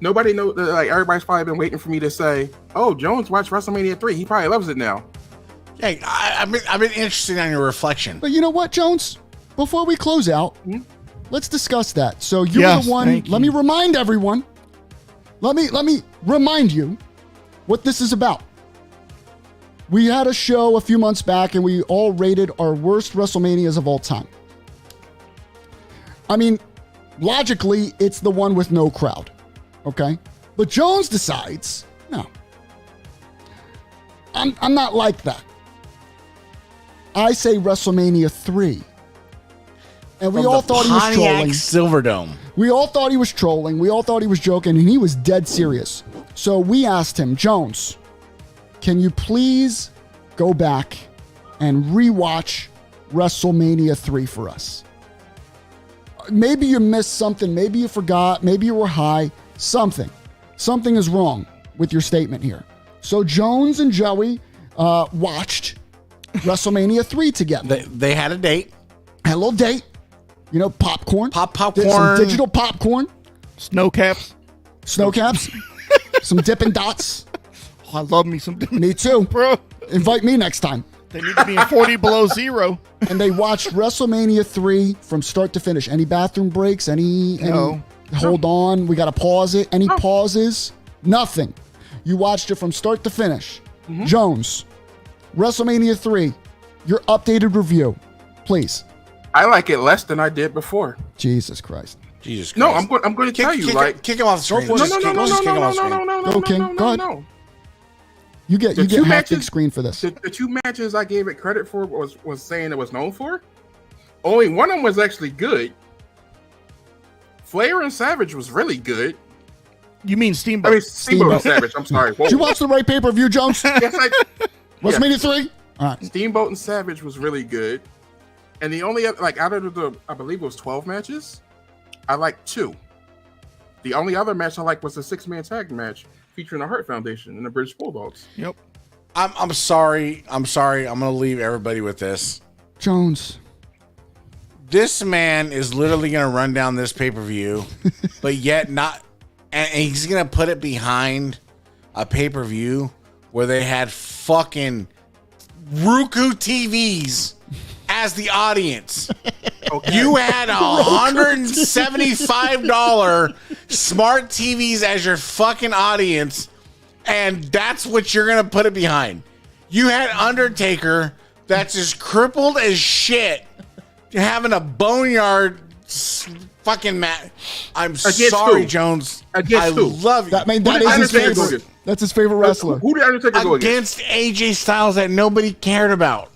Nobody knows. Like everybody's probably been waiting for me to say, "Oh, Jones watched WrestleMania 3. He probably loves it now." Hey, I've been interested on your reflection. But you know what, Jones? Before we close out, let's discuss that. So you were Yes, the one. thank Let you. me remind everyone. Let me remind you what this is about. We had a show a few months back, and we all rated our worst WrestleManias of all time. I mean, logically, it's the one with no crowd. Okay? But Jones decides, no. I'm not like that. I say WrestleMania 3. And we From all the thought he was Pontiac trolling. Silverdome. We all thought he was trolling. We all thought he was joking, and he was dead serious. So we asked him, Jones, can you please go back and rewatch WrestleMania 3 for us? Maybe you missed something. Maybe you forgot. Maybe you were high. Something. Something is wrong with your statement here. So Jones and Joey watched WrestleMania 3 together. They had a date. Had a little date. You know, popcorn. Popcorn. Did some digital popcorn. Snow caps. Snow caps. Some Dippin' Dots. Oh, I love me some. Me too. Bro, Invite me next time. they need to be in 40 below zero. And they watched WrestleMania 3 from start to finish. Any bathroom breaks? Any No. hold on, we got to pause it. Any pauses? Nothing. You watched it from start to finish. Jones, WrestleMania 3, your updated review, please. I like it less than I did before. Jesus Christ. Jesus Christ. No, I'm going to tell you. Kick him off the screen. for it. Just kick him off the screen. Go, King. Go ahead. no. You get The two half big matches- screen for this. The two matches I gave it credit for was saying it was known for. Only one of them was actually good. Flair and Savage was really good. You mean I Steamboat? mean, Steamboat and Savage. I'm sorry. Whoa. Did you watch the right pay-per-view, Jones? Yes, WrestleMania 3? All right. Steamboat and Savage was really good. And the only other, like out of the, I believe it was 12 matches, I liked 2. The only other match I liked was the 6-man tag match featuring the Hart Foundation and the British Bulldogs. Yep. I'm sorry. I'm going to leave everybody with this. Jones. This man is literally going to run down this pay-per-view, but yet not. And he's going to put it behind a pay-per-view where they had fucking Roku TVs as the audience. Okay. You had $175 smart TVs as your fucking audience, and that's what you're going to put it behind. You had Undertaker that's as crippled as shit having a boneyard fucking match. I'm sorry, who? Jones. Against I who? love you. That did is his Undertaker go favorite. against? That's his favorite wrestler. Who did Undertaker go against? Against AJ Styles that nobody cared about.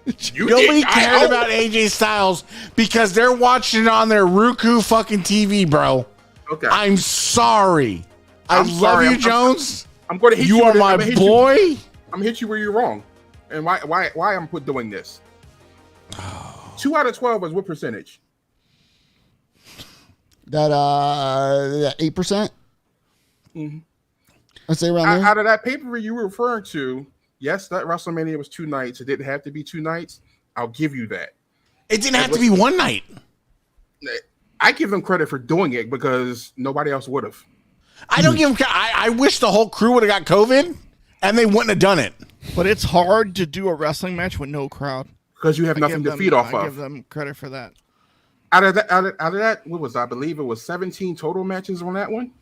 Nobody cared about AJ Styles because they're watching it on their Roku fucking TV, bro. Okay. I'm sorry. I love you, Jones. I'm going to hit you. You are my boy. I'm going to hit you where you're wrong. And why I'm doing this? 2 out of 12 is what percentage? That 8%. Mm-hmm. I'd say around there. Out of that pay-per-view you were referring to, yes, that WrestleMania was 2 nights. It didn't have to be 2 nights. I'll give you that. It didn't have to be 1 night. I give them credit for doing it because nobody else would have. I don't give them. I wish the whole crew would have got COVID and they wouldn't have done it. But it's hard to do a wrestling match with no crowd because you have nothing to feed off of. I give them credit for that. Out of that, what was I believe it was 17 total matches on that one.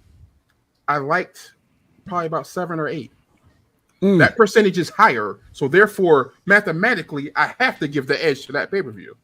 I liked probably about 7 or 8. That percentage is higher, so therefore, mathematically, I have to give the edge to that pay-per-view.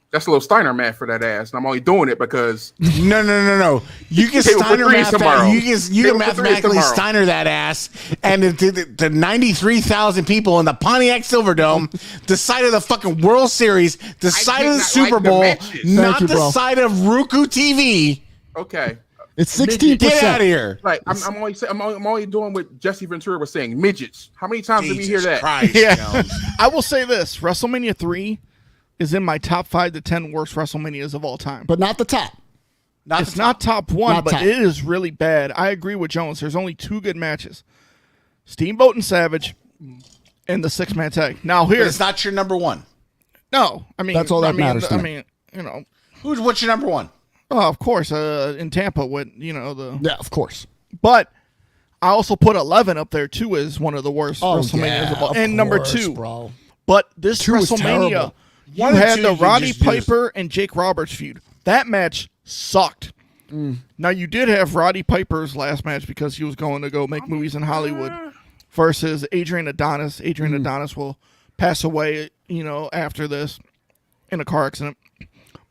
That's a little Steiner math for that ass, and I'm only doing it because no. You can Steiner math that. You can mathematically Steiner that ass, and the 93,000 people in the Pontiac Silverdome, the side of the fucking World Series, the side of the Super Bowl, not the side of Roku TV. Okay. It's 16%. Get out of here! Like I'm only doing what Jesse Ventura was saying. Midgets. How many times did we hear that? Christ, yeah. I will say this: WrestleMania 3 is in my top 5 to 10 worst WrestleManias of all time. But not the top. It's not top 1, but it is really bad. I agree with Jones. There's only 2 good matches: Steamboat and Savage, and the 6-man tag. Now here, it's not your number 1. No, I mean that's all that matters. What's your number 1? Oh, of course, in Tampa with the of course. But I also put 11 up there too as one of the worst WrestleManias of all. And number 2, bro. But this WrestleMania, you had the Roddy Piper and Jake Roberts feud. That match sucked. Now you did have Roddy Piper's last match because he was going to go make movies in Hollywood versus Adrian Adonis. Adrian Adonis will pass away, after this in a car accident.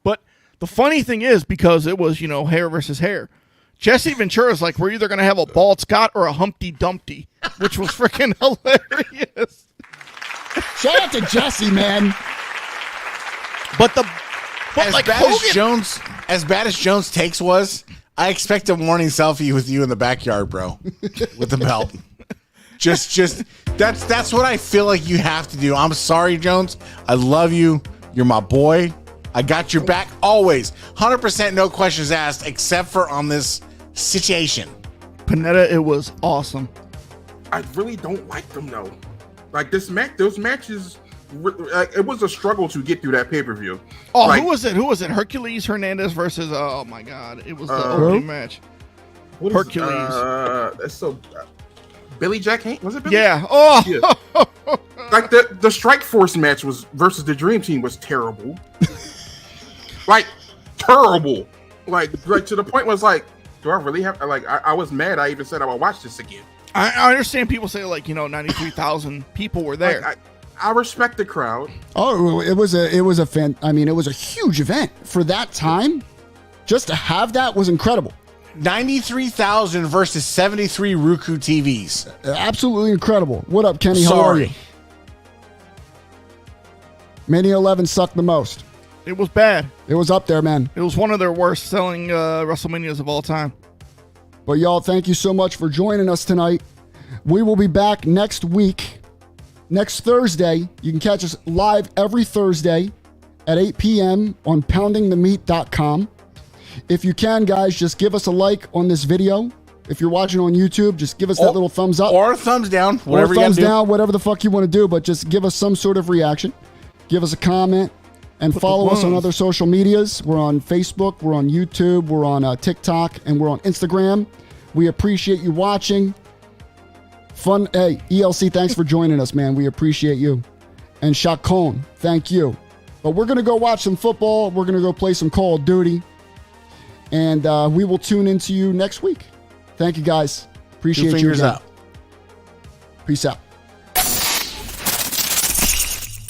But the funny thing is, because it was, hair versus hair, Jesse Ventura's like, we're either going to have a Bald Scott or a Humpty Dumpty, which was freaking hilarious. Shout out to Jesse, man. But as bad as Jones' takes was, I expect a morning selfie with you in the backyard, bro, with the belt. Just that's what I feel like you have to do. I'm sorry, Jones. I love you. You're my boy. I got your back always. 100% no questions asked, except for on this situation. Panetta, it was awesome. I really don't like them though. Like those matches, it was a struggle to get through that pay-per-view. Oh, who was it? Hercules Hernandez versus, oh my God. It was the opening match. Hercules. That's so... Billy Jack Haynes? Was it Billy? Yeah. Oh! Yeah. Like the Strike Force match versus the Dream Team was terrible. Like, terrible. Like to the point was like, do I really have... Like, I was mad. I even said I would watch this again. I understand people say, 93,000 people were there. Like, I respect the crowd. Oh, it was a huge event for that time. Just to have that was incredible. 93,000 versus 73 Roku TVs. Absolutely incredible. What up, Kenny? How are you? Mania 11 sucked the most. It was bad. It was up there, man. It was one of their worst selling WrestleManias of all time. But y'all, thank you so much for joining us tonight. We will be back next week. Next Thursday. You can catch us live every Thursday at 8 p.m. on poundingthemeat.com. If you can, guys, just give us a like on this video. If you're watching on YouTube, just give us that little thumbs up. Or a thumbs down. Whatever you thumbs down, whatever the fuck you want to do. But just give us some sort of reaction. Give us a comment. And follow us on other social medias. We're on Facebook. We're on YouTube. We're on TikTok. And we're on Instagram. We appreciate you watching. Fun. Hey, ELC, thanks for joining us, man. We appreciate you. And Chacon, thank you. But we're going to go watch some football. We're going to go play some Call of Duty. And we will tune into you next week. Thank you, guys. Appreciate you. Fingers out. Peace out.